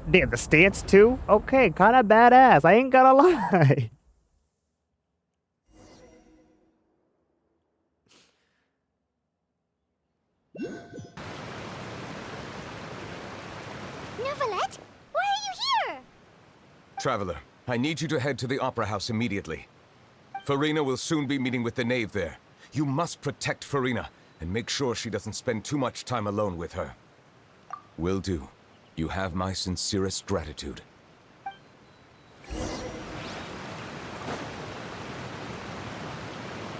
Damn, the stance too? Okay, kind of badass. I ain't gonna lie. Neuvillette, why are you here? Traveler, I need you to head to the Opera House immediately. Farina will soon be meeting with the knave there. You must protect Farina, and make sure she doesn't spend too much time alone with her. Will do. You have my sincerest gratitude.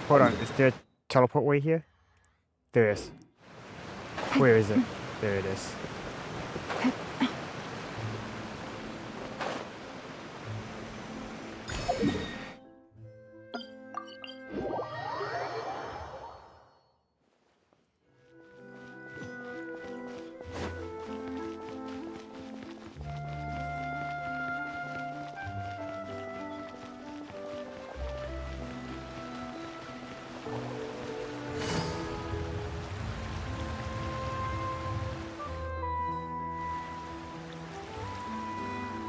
Hold on, is there a teleport way here? There is. Where is it? There it is.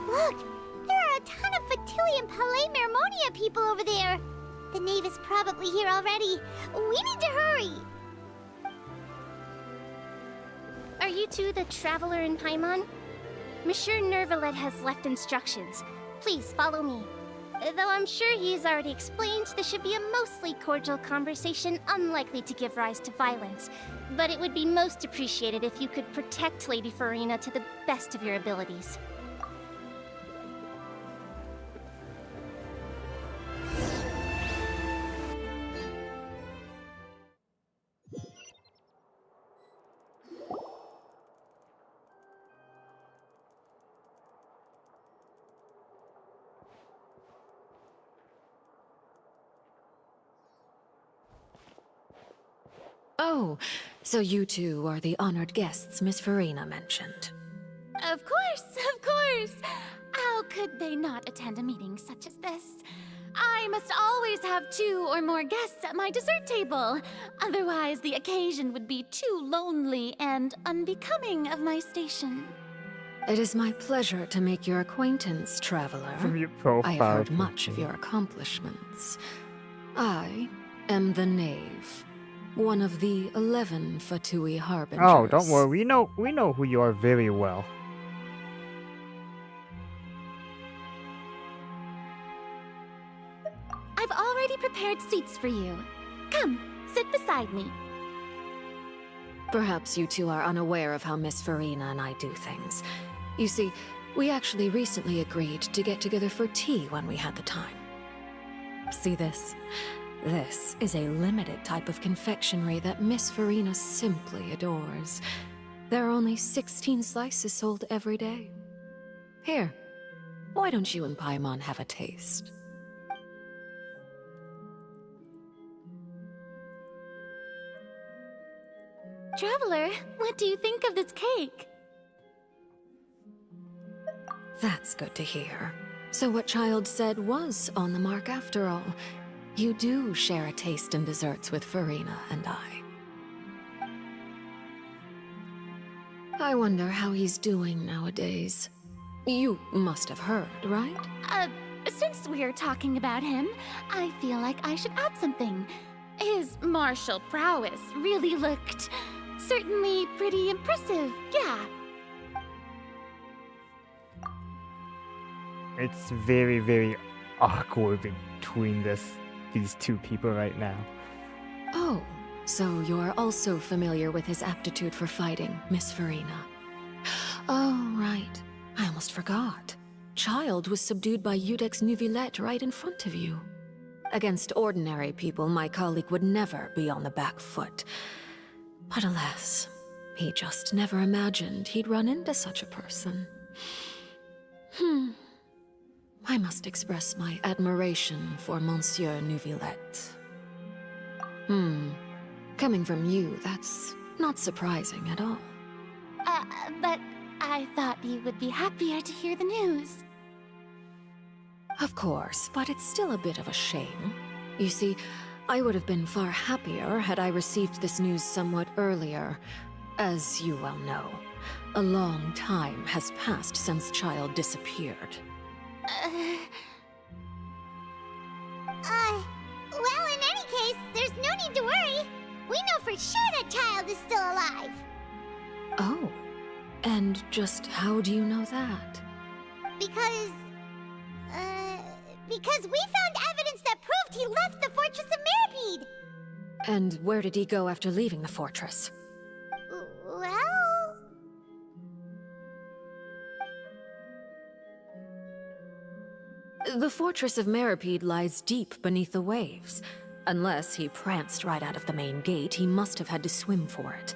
Look, there are a ton of Fatilian Palais Mermonia people over there. The knave is probably here already. We need to hurry. Are you two the traveler in Paimon? Monsieur Neuvillette has left instructions. Please follow me. Though I'm sure he's already explained, this should be a mostly cordial conversation, unlikely to give rise to violence. But it would be most appreciated if you could protect Lady Farina to the best of your abilities. Oh, so you two are the honored guests Miss Farina mentioned. Of course, of course! How could they not attend a meeting such as this? I must always have 2 or more guests at my dessert table. Otherwise, the occasion would be too lonely and unbecoming of my station. It is my pleasure to make your acquaintance, traveler. From your profile. I have heard much of your accomplishments. I am the knave, one of the 11 Fatui Harbingers. Oh, don't worry. We know who you are very well. I've already prepared seats for you. Come, sit beside me. Perhaps you two are unaware of how Miss Farina and I do things. You see, we actually recently agreed to get together for tea when we had the time. See this? This is a limited type of confectionery that Miss Farina simply adores. There are only 16 slices sold every day. Here, why don't you and Paimon have a taste? Traveler, what do you think of this cake? That's good to hear. So what Child said was on the mark after all. You do share a taste in desserts with Farina and I. I wonder how he's doing nowadays. You must have heard, right? Since we're talking about him, I feel like I should add something. His martial prowess really looked certainly pretty impressive, yeah. It's very, very awkward between these two people right now. Oh, so you're also familiar with his aptitude for fighting, Miss Farina. Oh, right. I almost forgot. Child was subdued by Eudex Neuvillette right in front of you. Against ordinary people, my colleague would never be on the back foot. But alas, he just never imagined he'd run into such a person. I must express my admiration for Monsieur Neuvillette. Coming from you, that's not surprising at all. But I thought you would be happier to hear the news. Of course, but it's still a bit of a shame. You see, I would have been far happier had I received this news somewhat earlier. As you well know, a long time has passed since Child disappeared. Well, in any case, there's no need to worry. We know for sure that Child is still alive. Oh, and just how do you know that? Because we found evidence that proved he left the Fortress of Mirapede. And where did he go after leaving the fortress? Well... The Fortress of Mirapede lies deep beneath the waves. Unless he pranced right out of the main gate, he must have had to swim for it.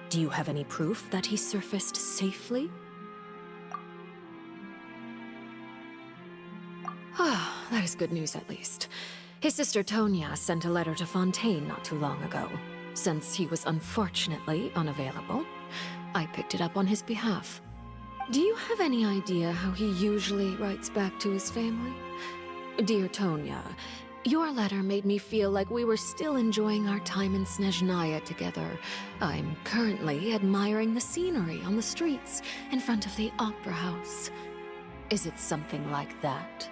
Do you have any proof that he surfaced safely? Ah, that is good news at least. His sister Tonya sent a letter to Fontaine not too long ago. Since he was unfortunately unavailable, I picked it up on his behalf. Do you have any idea how he usually writes back to his family? Dear Tonya, your letter made me feel like we were still enjoying our time in Snezhnaya together. I'm currently admiring the scenery on the streets in front of the Opera House. Is it something like that?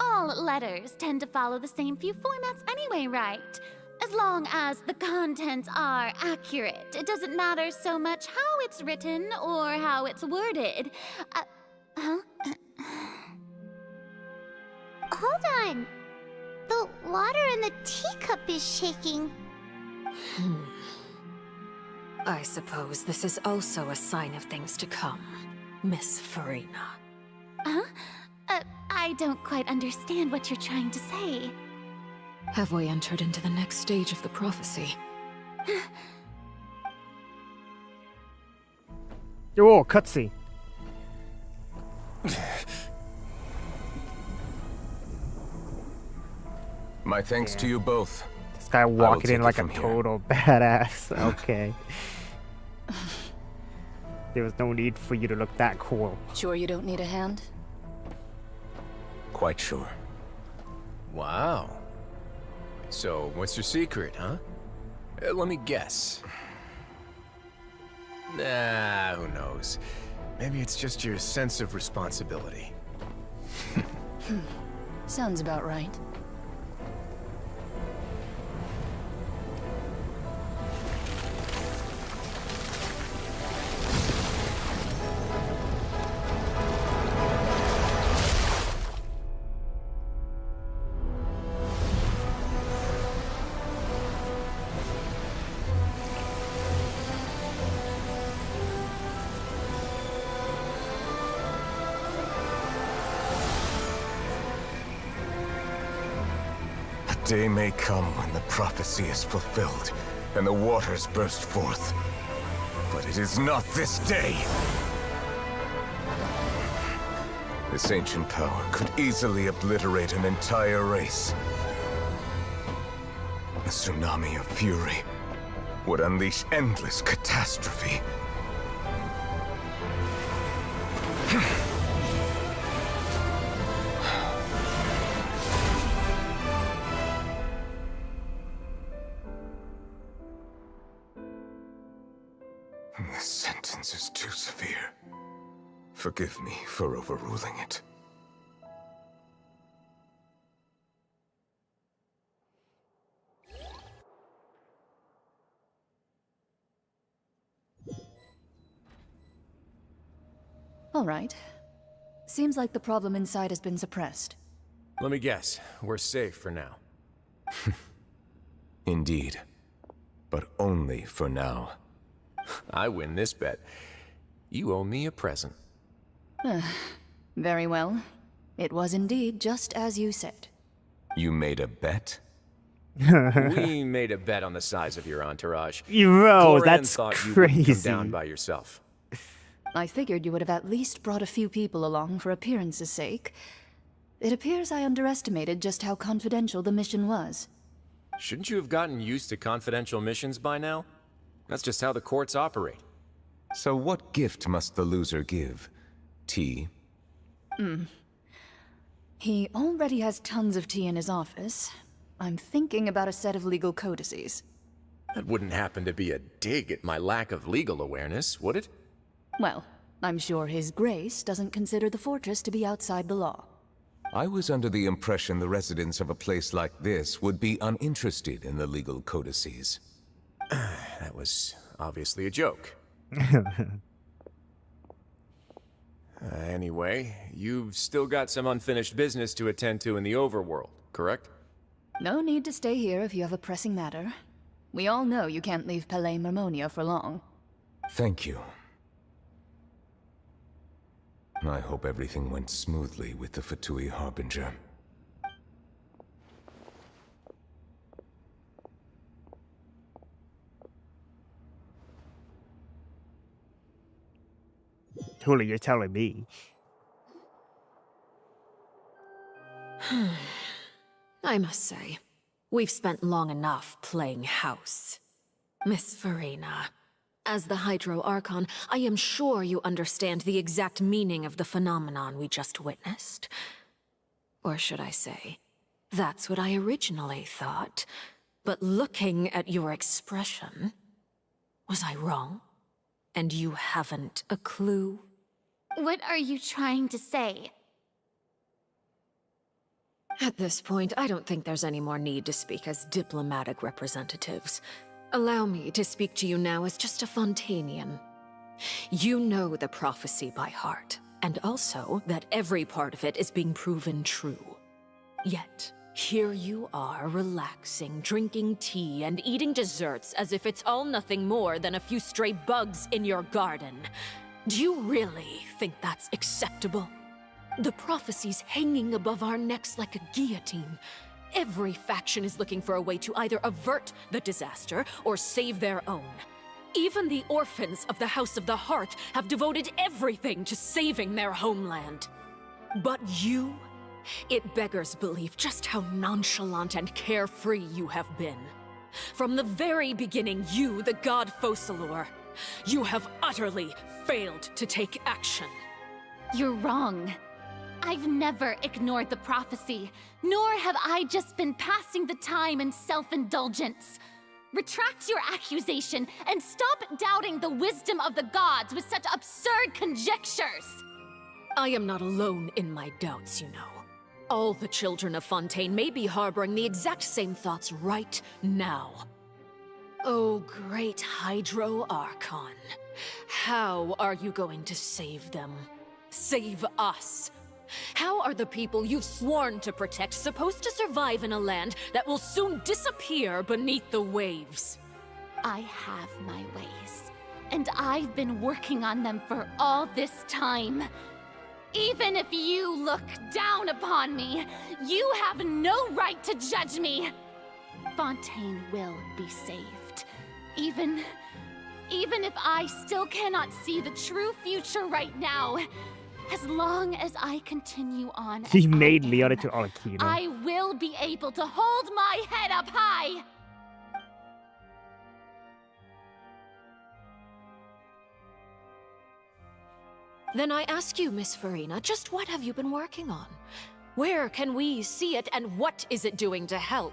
All letters tend to follow the same few formats anyway, right? As long as the contents are accurate, it doesn't matter so much how it's written or how it's worded. Huh? Hold on. The water in the teacup is shaking. I suppose this is also a sign of things to come, Miss Farina. Huh? I don't quite understand what you're trying to say. Have we entered into the next stage of the prophecy? Oh, cutscene. My thanks to you both. This guy walking in like a total badass. Okay. There was no need for you to look that cool. Sure you don't need a hand? Quite sure. Wow. So, what's your secret, huh? Let me guess. Nah, who knows? Maybe it's just your sense of responsibility. Sounds about right. Day may come when the prophecy is fulfilled, and the waters burst forth. But it is not this day! This ancient power could easily obliterate an entire race. A tsunami of fury would unleash endless catastrophe. This sentence is too severe. Forgive me for overruling it. All right. Seems like the problem inside has been suppressed. Let me guess. We're safe for now. Indeed. But only for now. I win this bet. You owe me a present. Very well. It was indeed just as you said. You made a bet? We made a bet on the size of your entourage. Bro, Cloran that's thought crazy. You wouldn't come down by yourself. I figured you would have at least brought a few people along for appearance's sake. It appears I underestimated just how confidential the mission was. Shouldn't you have gotten used to confidential missions by now? That's just how the courts operate. So what gift must the loser give? Tea? He already has tons of tea in his office. I'm thinking about a set of legal codices. That wouldn't happen to be a dig at my lack of legal awareness, would it? Well, I'm sure His Grace doesn't consider the fortress to be outside the law. I was under the impression the residents of a place like this would be uninterested in the legal codices. That was obviously a joke. Anyway, you've still got some unfinished business to attend to in the overworld, correct? No need to stay here if you have a pressing matter. We all know you can't leave Palais Mermonia for long. Thank you. I hope everything went smoothly with the Fatui Harbinger. Truly, you're telling me. I must say, we've spent long enough playing house. Miss Farina, as the Hydro Archon, I am sure you understand the exact meaning of the phenomenon we just witnessed. Or should I say, that's what I originally thought. But looking at your expression, was I wrong? And you haven't a clue? What are you trying to say? At this point, I don't think there's any more need to speak as diplomatic representatives. Allow me to speak to you now as just a Fontanian. You know the prophecy by heart, and also that every part of it is being proven true. Yet, here you are, relaxing, drinking tea, and eating desserts as if it's all nothing more than a few stray bugs in your garden. Do you really think that's acceptable? The prophecy's hanging above our necks like a guillotine. Every faction is looking for a way to either avert the disaster or save their own. Even the orphans of the House of the Heart have devoted everything to saving their homeland. But you? It beggars belief just how nonchalant and carefree you have been. From the very beginning, you, the god Focalor, you have utterly failed to take action. You're wrong. I've never ignored the prophecy, nor have I just been passing the time in self-indulgence. Retract your accusation and stop doubting the wisdom of the gods with such absurd conjectures! I am not alone in my doubts, you know. All the children of Fontaine may be harboring the exact same thoughts right now. Oh, great Hydro Archon. How are you going to save them? Save us? How are the people you've sworn to protect supposed to survive in a land that will soon disappear beneath the waves? I have my ways, and I've been working on them for all this time. Even if you look down upon me, you have no right to judge me. Fontaine will be saved. Even if I still cannot see the true future right now, as long as I continue on as He made I Leon am, into Arlecchino. I will be able to hold my head up high. Then I ask you, Miss Farina, just what have you been working on? Where can we see it, and what is it doing to help?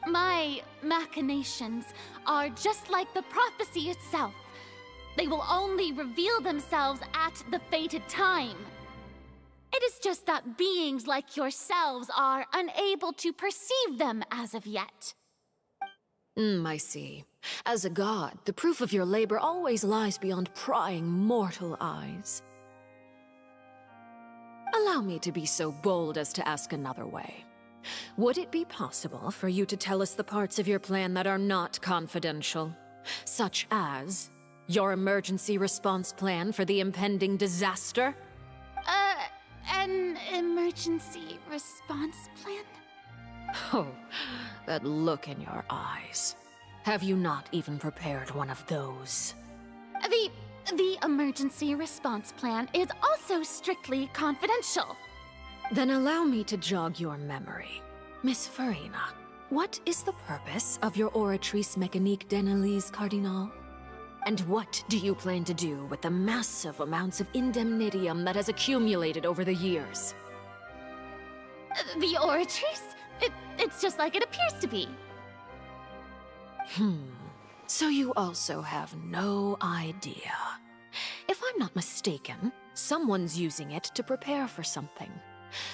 My machinations are just like the prophecy itself. They will only reveal themselves at the fated time. It is just that beings like yourselves are unable to perceive them as of yet. I see. As a god, the proof of your labor always lies beyond prying mortal eyes. Allow me to be so bold as to ask another way. Would it be possible for you to tell us the parts of your plan that are not confidential? Such as your emergency response plan for the impending disaster? An emergency response plan? Oh, that look in your eyes. Have you not even prepared one of those? The emergency response plan is also strictly confidential. Then allow me to jog your memory. Miss Farina, what is the purpose of your Oratrice Mécanique d'Analyse Cardinal? And what do you plan to do with the massive amounts of indemnitium that has accumulated over the years? The Oratrice? It's just like it appears to be. So you also have no idea. If I'm not mistaken, someone's using it to prepare for something.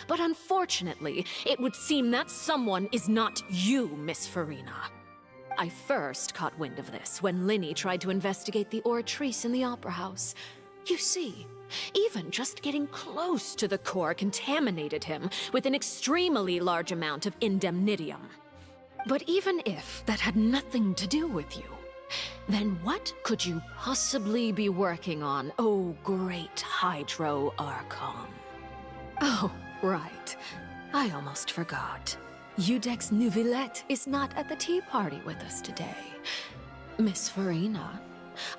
But unfortunately, it would seem that someone is not you, Miss Farina. I first caught wind of this when Linny tried to investigate the Oratrice in the Opera House. You see, even just getting close to the core contaminated him with an extremely large amount of indemnitium. But even if that had nothing to do with you, then what could you possibly be working on, oh great Hydro Archon? Oh, right. I almost forgot. Udex Neuvillette is not at the tea party with us today. Miss Farina,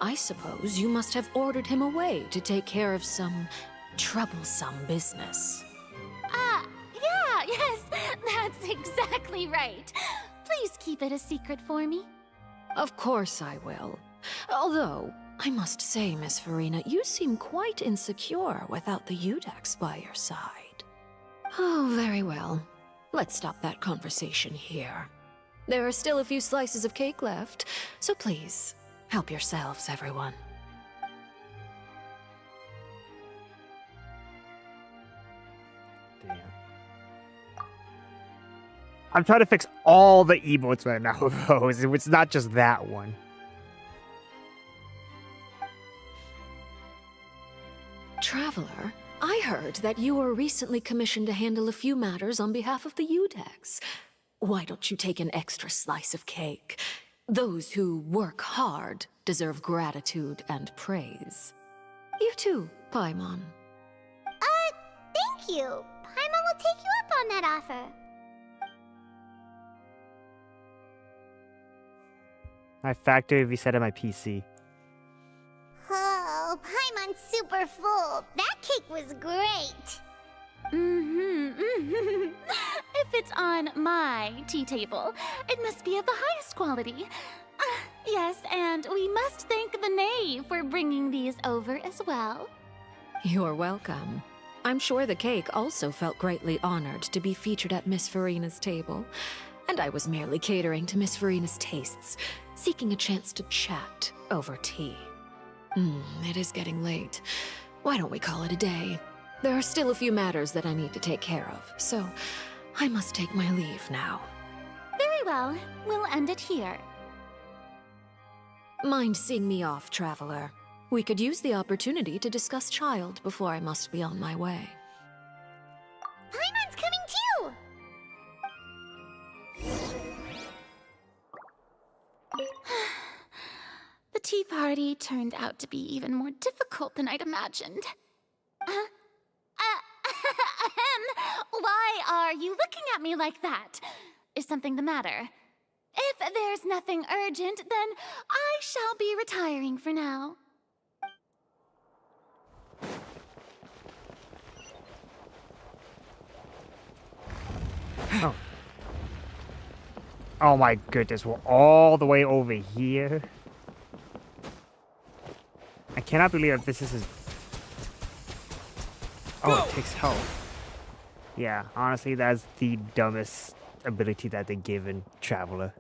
I suppose you must have ordered him away to take care of some troublesome business. Yes, that's exactly right. Please keep it a secret for me. Of course I will. Although, I must say, Miss Farina, you seem quite insecure without the Udex by your side. Oh, very well. Let's stop that conversation here. There are still a few slices of cake left, so please, help yourselves, everyone. Damn. I'm trying to fix all the emotes right now, Rose. It's not just that one. Traveler, I heard that you were recently commissioned to handle a few matters on behalf of the Udex. Why don't you take an extra slice of cake? Those who work hard deserve gratitude and praise. You too, Paimon. Thank you. Paimon will take you up on that offer. I factory reset my PC. Oh, Paimon's super full. That cake was great. If it's on my tea table, it must be of the highest quality. Yes, and we must thank the knave for bringing these over as well. You're welcome. I'm sure the cake also felt greatly honored to be featured at Miss Farina's table. And I was merely catering to Miss Farina's tastes, seeking a chance to chat over tea. It is getting late. Why don't we call it a day? There are still a few matters that I need to take care of, so I must take my leave now. Very well. We'll end it here. Mind seeing me off, Traveler? We could use the opportunity to discuss Child before I must be on my way. Paimon's coming too! The tea party turned out to be even more difficult than I'd imagined. Why are you looking at me like that? Is something the matter? If there's nothing urgent, then I shall be retiring for now. Oh. Oh my goodness, we're all the way over here. I cannot believe that this is his... Oh, it takes health. Yeah, honestly, that's the dumbest ability that they give in Traveler.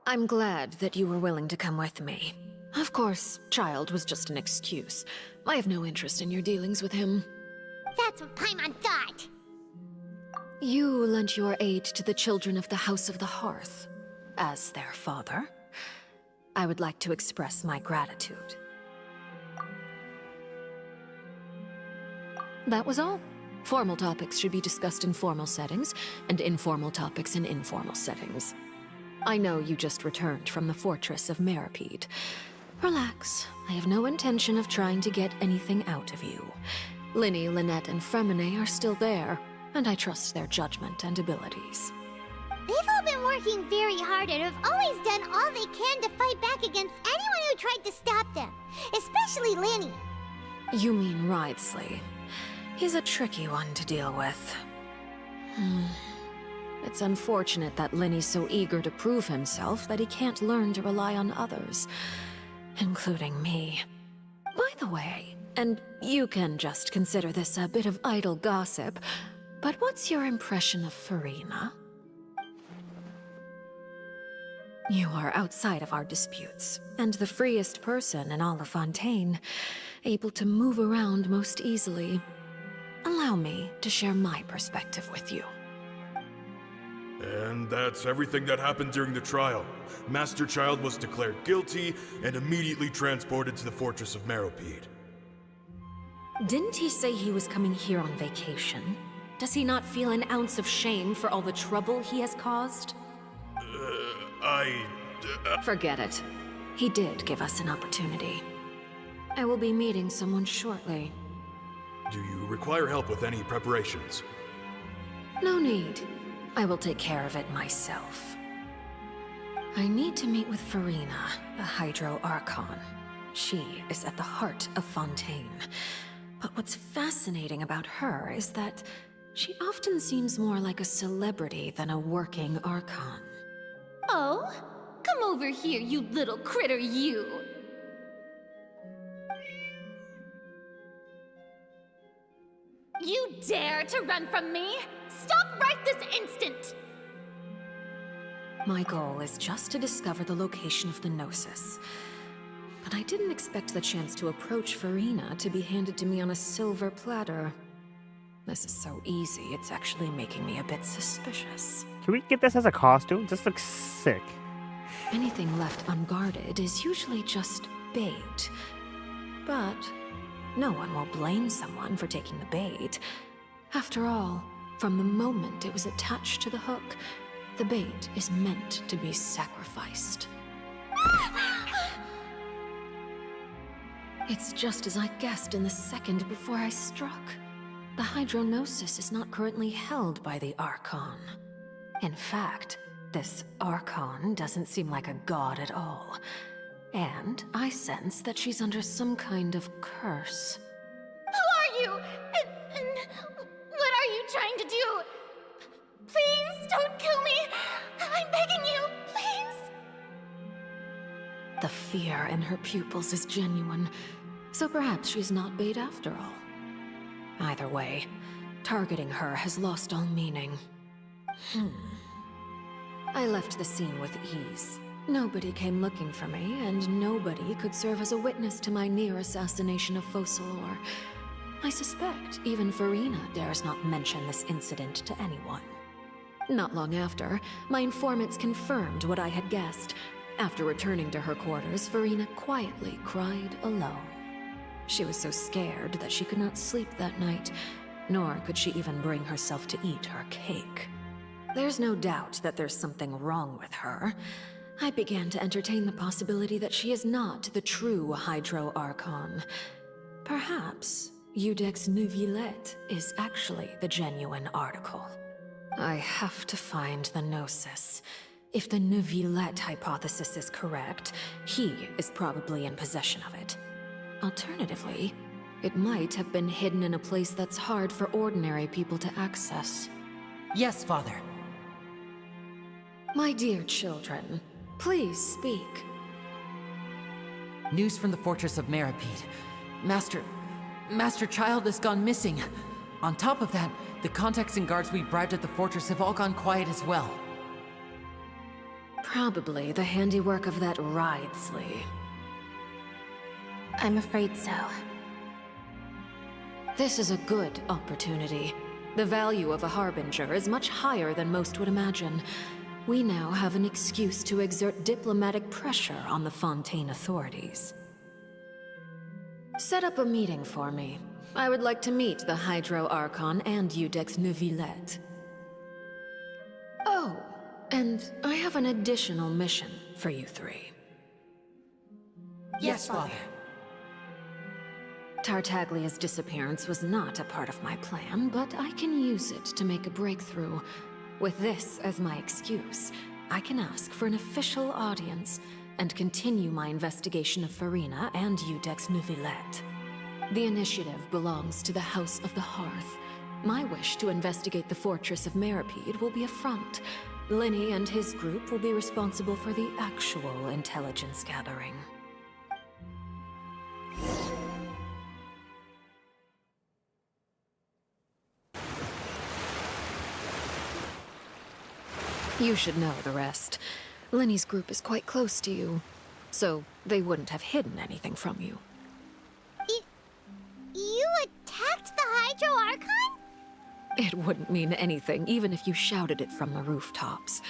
I'm glad that you were willing to come with me. Of course, Child was just an excuse. I have no interest in your dealings with him. That's what Paimon thought. You lent your aid to the children of the House of the Hearth. As their father, I would like to express my gratitude. That was all. Formal topics should be discussed in formal settings, and informal topics in informal settings. I know you just returned from the fortress of Meripede. Relax. I have no intention of trying to get anything out of you. Linny, Lynette, and Fremine are still there, and I trust their judgment and abilities. They've all been working very hard and have always done all they can to fight back against anyone who tried to stop them, especially Linny. You mean Ridesley. He's a tricky one to deal with. It's unfortunate that Linny's so eager to prove himself that he can't learn to rely on others, including me. By the way, and you can just consider this a bit of idle gossip, but what's your impression of Furina? You are outside of our disputes, and the freest person in all of Fontaine, able to move around most easily. Allow me to share my perspective with you. And that's everything that happened during the trial. Master Child was declared guilty and immediately transported to the Fortress of Meropide. Didn't he say he was coming here on vacation? Does he not feel an ounce of shame for all the trouble he has caused? Forget it. He did give us an opportunity. I will be meeting someone shortly. Do you require help with any preparations? No need. I will take care of it myself. I need to meet with Furina, the Hydro Archon. She is at the heart of Fontaine. But what's fascinating about her is that she often seems more like a celebrity than a working Archon. Oh? Come over here, you little critter, you! You dare to run from me? Stop right this instant! My goal is just to discover the location of the Gnosis. But I didn't expect the chance to approach Furina to be handed to me on a silver platter. This is so easy, it's actually making me a bit suspicious. Can we get this as a costume? This looks sick. Anything left unguarded is usually just bait. But no one will blame someone for taking the bait. After all, from the moment it was attached to the hook, the bait is meant to be sacrificed. It's just as I guessed in the second before I struck. The Hydronosis is not currently held by the Archon. In fact, this Archon doesn't seem like a god at all. And I sense that she's under some kind of curse. Who are you? And what are you trying to do? Please don't kill me! I'm begging you, please! The fear in her pupils is genuine, so perhaps she's not bait after all. Either way, targeting her has lost all meaning. I left the scene with ease. Nobody came looking for me, and nobody could serve as a witness to my near assassination of Focalor. I suspect even Furina dares not mention this incident to anyone. Not long after, my informants confirmed what I had guessed. After returning to her quarters, Furina quietly cried alone. She was so scared that she could not sleep that night, nor could she even bring herself to eat her cake. There's no doubt that there's something wrong with her. I began to entertain the possibility that she is not the true Hydro Archon. Perhaps Eudex Neuvillette is actually the genuine article. I have to find the Gnosis. If the Neuvillette hypothesis is correct, he is probably in possession of it. Alternatively, it might have been hidden in a place that's hard for ordinary people to access. Yes, Father. My dear children, please speak. News from the Fortress of Meropide. Master Child has gone missing. On top of that, the contacts and guards we bribed at the fortress have all gone quiet as well. Probably the handiwork of that Ridesley. I'm afraid so. This is a good opportunity. The value of a Harbinger is much higher than most would imagine. We now have an excuse to exert diplomatic pressure on the Fontaine authorities. Set up a meeting for me. I would like to meet the Hydro Archon and Eudex Neuvillette. Oh, and I have an additional mission for you three. Yes, Father. Tartaglia's disappearance was not a part of my plan, but I can use it to make a breakthrough. With this as my excuse, I can ask for an official audience and continue my investigation of Farina and Eudex Neuvillette. The initiative belongs to the House of the Hearth. My wish to investigate the Fortress of Meripede will be a front. Linny and his group will be responsible for the actual intelligence gathering. You should know the rest. Linny's group is quite close to you, so they wouldn't have hidden anything from you. You attacked the Hydro Archon? It wouldn't mean anything, even if you shouted it from the rooftops.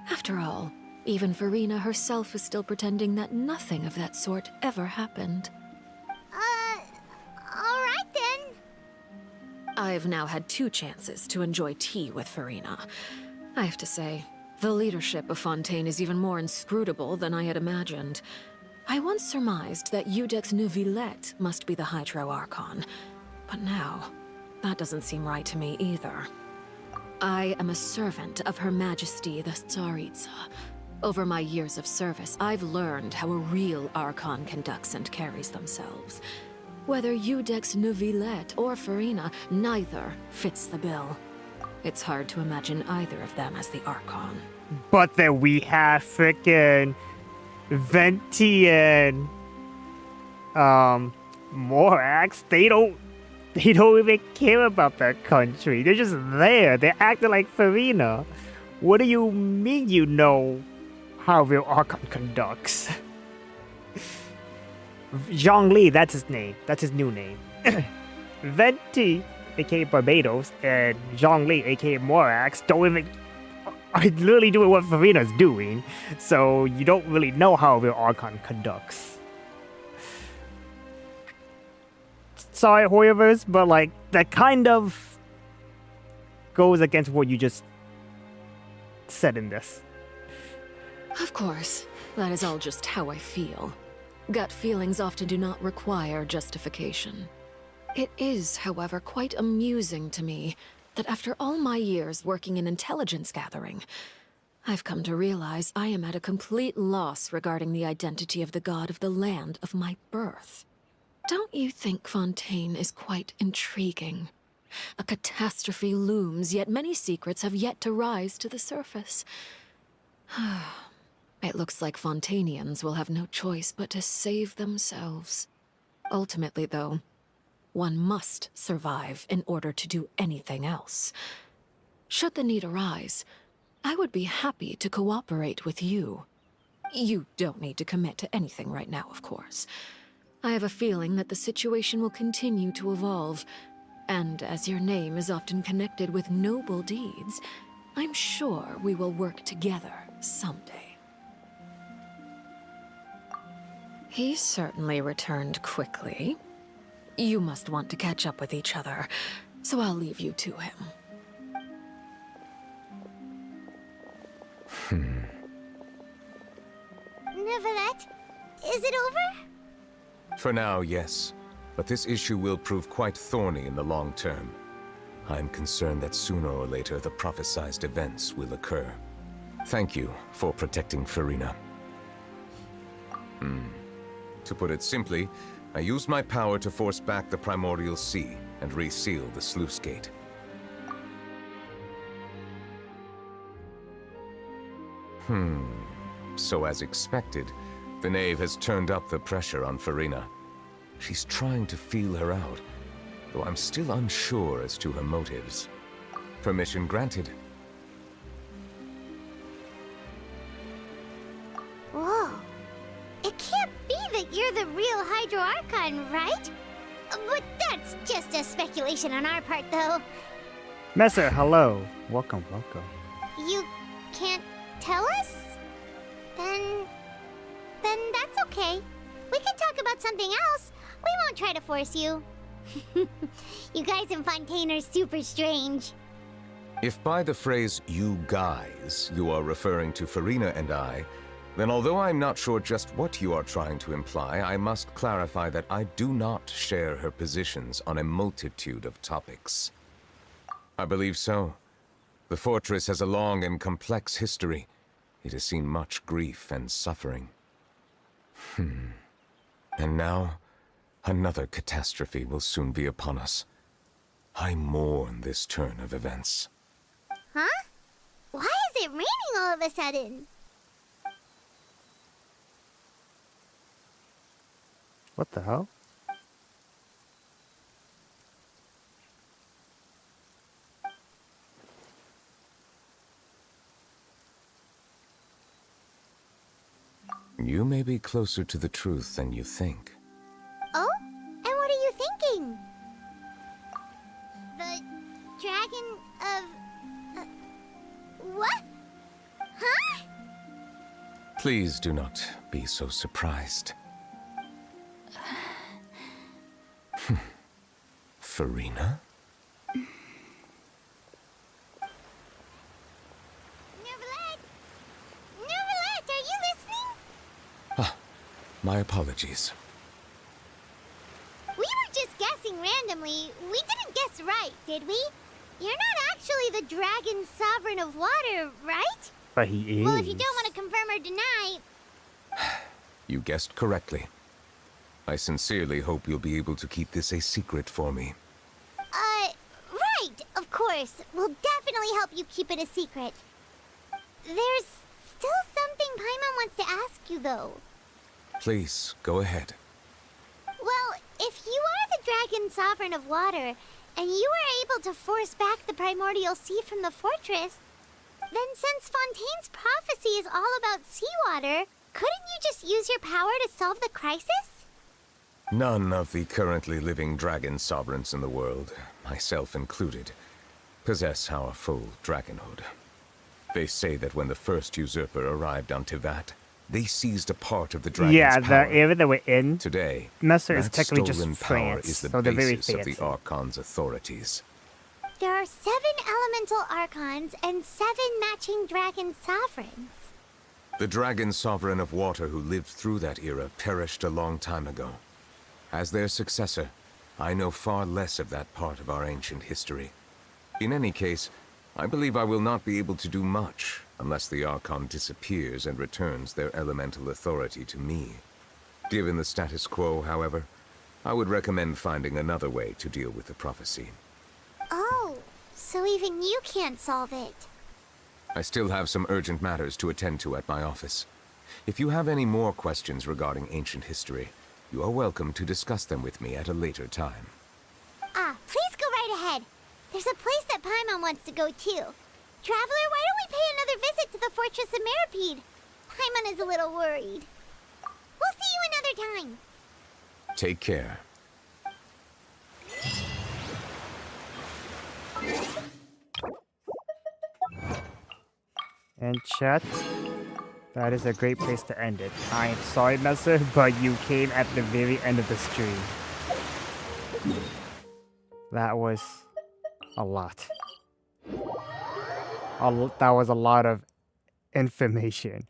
After all, even Farina herself is still pretending that nothing of that sort ever happened. Alright then. I've now had 2 chances to enjoy tea with Farina. I have to say, the leadership of Fontaine is even more inscrutable than I had imagined. I once surmised that Eudex Neuvillette must be the Hydro Archon, but now, that doesn't seem right to me either. I am a servant of Her Majesty the Tsaritsa. Over my years of service, I've learned how a real Archon conducts and carries themselves. Whether Eudex Neuvillette or Farina, neither fits the bill. It's hard to imagine either of them as the Archon. But then we have frickin' Venti and Morax. They don't even care about their country. They're just there. They're acting like Farina. What do you mean you know how real Archon conducts? Zhongli, that's his name. That's his new name. Venti, aka Barbados, and Zhongli, aka Morax, are literally doing what Farina's doing. So you don't really know how a real Archon conducts. Sorry, Hoyoverse, but like that kind of goes against what you just said in this. Of course, that is all just how I feel. Gut feelings often do not require justification. It is, however, quite amusing to me that after all my years working in intelligence gathering, I've come to realize I am at a complete loss regarding the identity of the god of the land of my birth. Don't you think Fontaine is quite intriguing? A catastrophe looms, yet many secrets have yet to rise to the surface. It looks like Fontainians will have no choice but to save themselves. Ultimately, though, one must survive in order to do anything else. Should the need arise, I would be happy to cooperate with you. You don't need to commit to anything right now, of course. I have a feeling that the situation will continue to evolve, and as your name is often connected with noble deeds, I'm sure we will work together someday. He certainly returned quickly. You must want to catch up with each other, so I'll leave you to him. Neuvillette, is it over? For now, yes. But this issue will prove quite thorny in the long term. I'm concerned that sooner or later the prophesized events will occur. Thank you for protecting Farina. To put it simply, I used my power to force back the Primordial Sea and reseal the sluice gate. So as expected, the Knave has turned up the pressure on Farina. She's trying to feel her out, though I'm still unsure as to her motives. Permission granted. Whoa. It can't be that you're the real Hydro Archon, right? But that's just a speculation on our part, though. Messer, hello. Welcome, welcome. You can't tell us? Then that's okay. We can talk about something else. We won't try to force you. You guys in Fontaine are super strange. If by the phrase, you guys, you are referring to Farina and I, Then although I'm not sure just what you are trying to imply, I must clarify that I do not share her positions on a multitude of topics. I believe so. The fortress has a long and complex history. It has seen much grief and suffering. And now, another catastrophe will soon be upon us. I mourn this turn of events. Huh? Why is it raining all of a sudden? What the hell? You may be closer to the truth than you think. Oh? And what are you thinking? The dragon of... what? Huh? Please do not be so surprised. Farina? Nervalette, are you listening? Ah, my apologies. We were just guessing randomly. We didn't guess right, did we? You're not actually the dragon sovereign of water, right? But he is. Well, if you don't want to confirm or deny... You guessed correctly. I sincerely hope you'll be able to keep this a secret for me. Right, of course. We'll definitely help you keep it a secret. There's still something Paimon wants to ask you, though. Please, go ahead. Well, if you are the dragon sovereign of water, and you were able to force back the primordial sea from the fortress, then since Fontaine's prophecy is all about seawater, couldn't you just use your power to solve the crisis? None of the currently living dragon sovereigns in the world, myself included, possess our full dragonhood. They say that when the first usurper arrived on Tivat, they seized a part of the dragon's power. The area that we're in Today, Messer is that technically just stolen power France, is the so they're very basis of the fancy. Archon's authorities. There are 7 elemental archons and 7 matching dragon sovereigns. The dragon sovereign of water who lived through that era perished a long time ago. As their successor, I know far less of that part of our ancient history. In any case, I believe I will not be able to do much unless the Archon disappears and returns their elemental authority to me. Given the status quo, however, I would recommend finding another way to deal with the prophecy. Oh, so even you can't solve it. I still have some urgent matters to attend to at my office. If you have any more questions regarding ancient history, you are welcome to discuss them with me at a later time. Please go right ahead. There's a place that Paimon wants to go too. Traveler, why don't we pay another visit to the Fortress of Meripede? Paimon is a little worried. We'll see you another time. Take care. And chat, that is a great place to end it. I am sorry, Messer, but you came at the very end of the stream. That was a lot. That was a lot of information.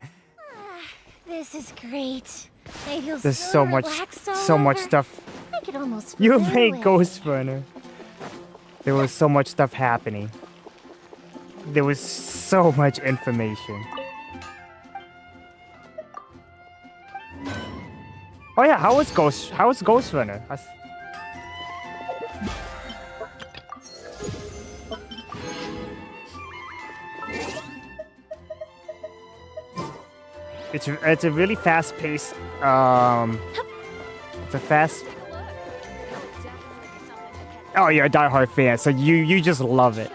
This is great. I feel There's so so much over. stuff. I could almost You flew made it. Ghost Runner. There was so much stuff happening. There was so much information. Oh yeah, how was Ghost Runner? It's a really fast paced it's a fast. Oh, you're a diehard fan, so you just love it.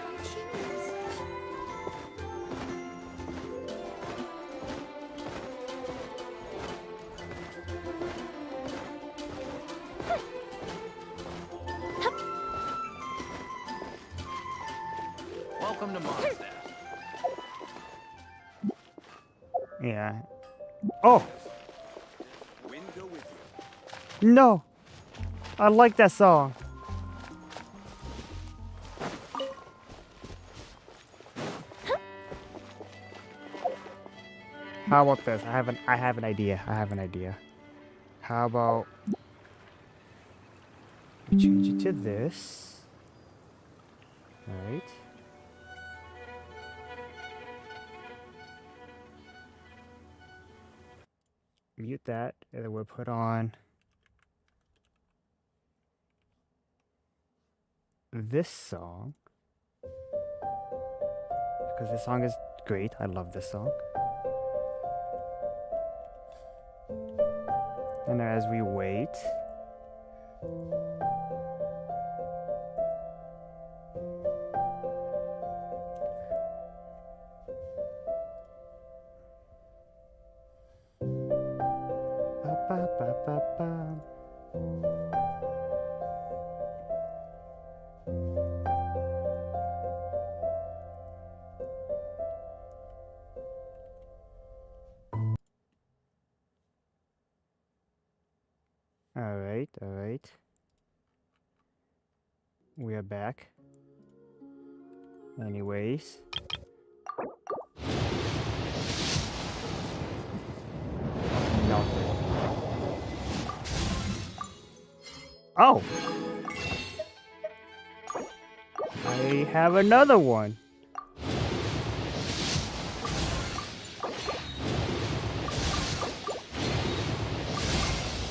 Welcome to Mondstadt. Yeah. Oh. No. I like that song. How about this? I have an idea. I have an idea. How about we change it to this? Alright. Mute that, and then we'll put on this song. Because this song is great. I love this song. And as we wait, ba, ba, ba, ba. Alright, alright. We are back. Anyways. Nothing. Oh! I have another one.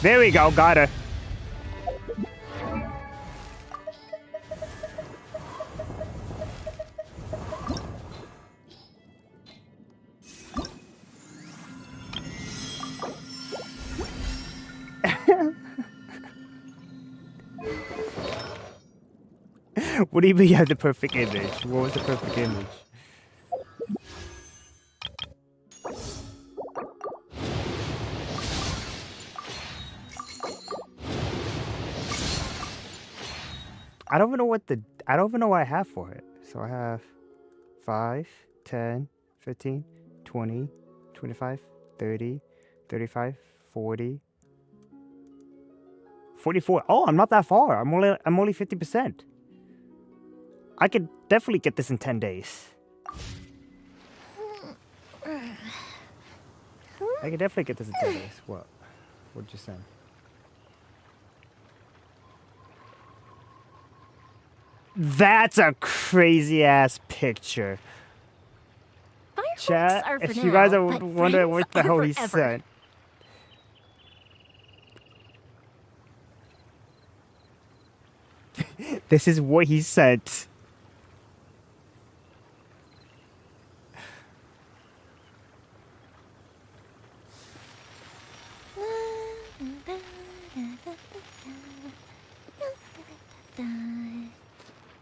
There we go, got her. What do you mean you have the perfect image? What was the perfect image? I don't even know I don't even know what I have for it. So I have 5, 10, 15, 20, 25, 30, 35, 40, 44. Oh, I'm not that far. I'm only 50%. I could definitely get this in 10 days. I could definitely get this in 10 days. What? What'd you say? That's a crazy ass picture. Chat, are for if you guys now, are but wondering what the friends hell are he forever. said. This is what he said.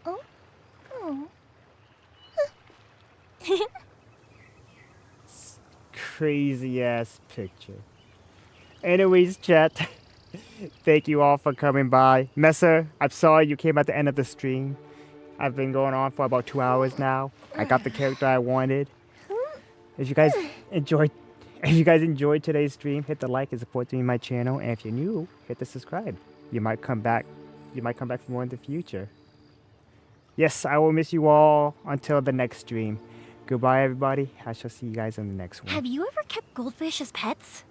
Oh? Oh. Crazy ass picture. Anyways, chat. Thank you all for coming by. Messer, I'm sorry you came at the end of the stream. I've been going on for about 2 hours now. I got the character I wanted. If you guys enjoyed today's stream, hit the like and support me in my channel. And if you're new, hit the subscribe. You might come back. You might come back for more in the future. Yes, I will miss you all until the next stream. Goodbye, everybody. I shall see you guys in the next one. Have you ever kept goldfish as pets?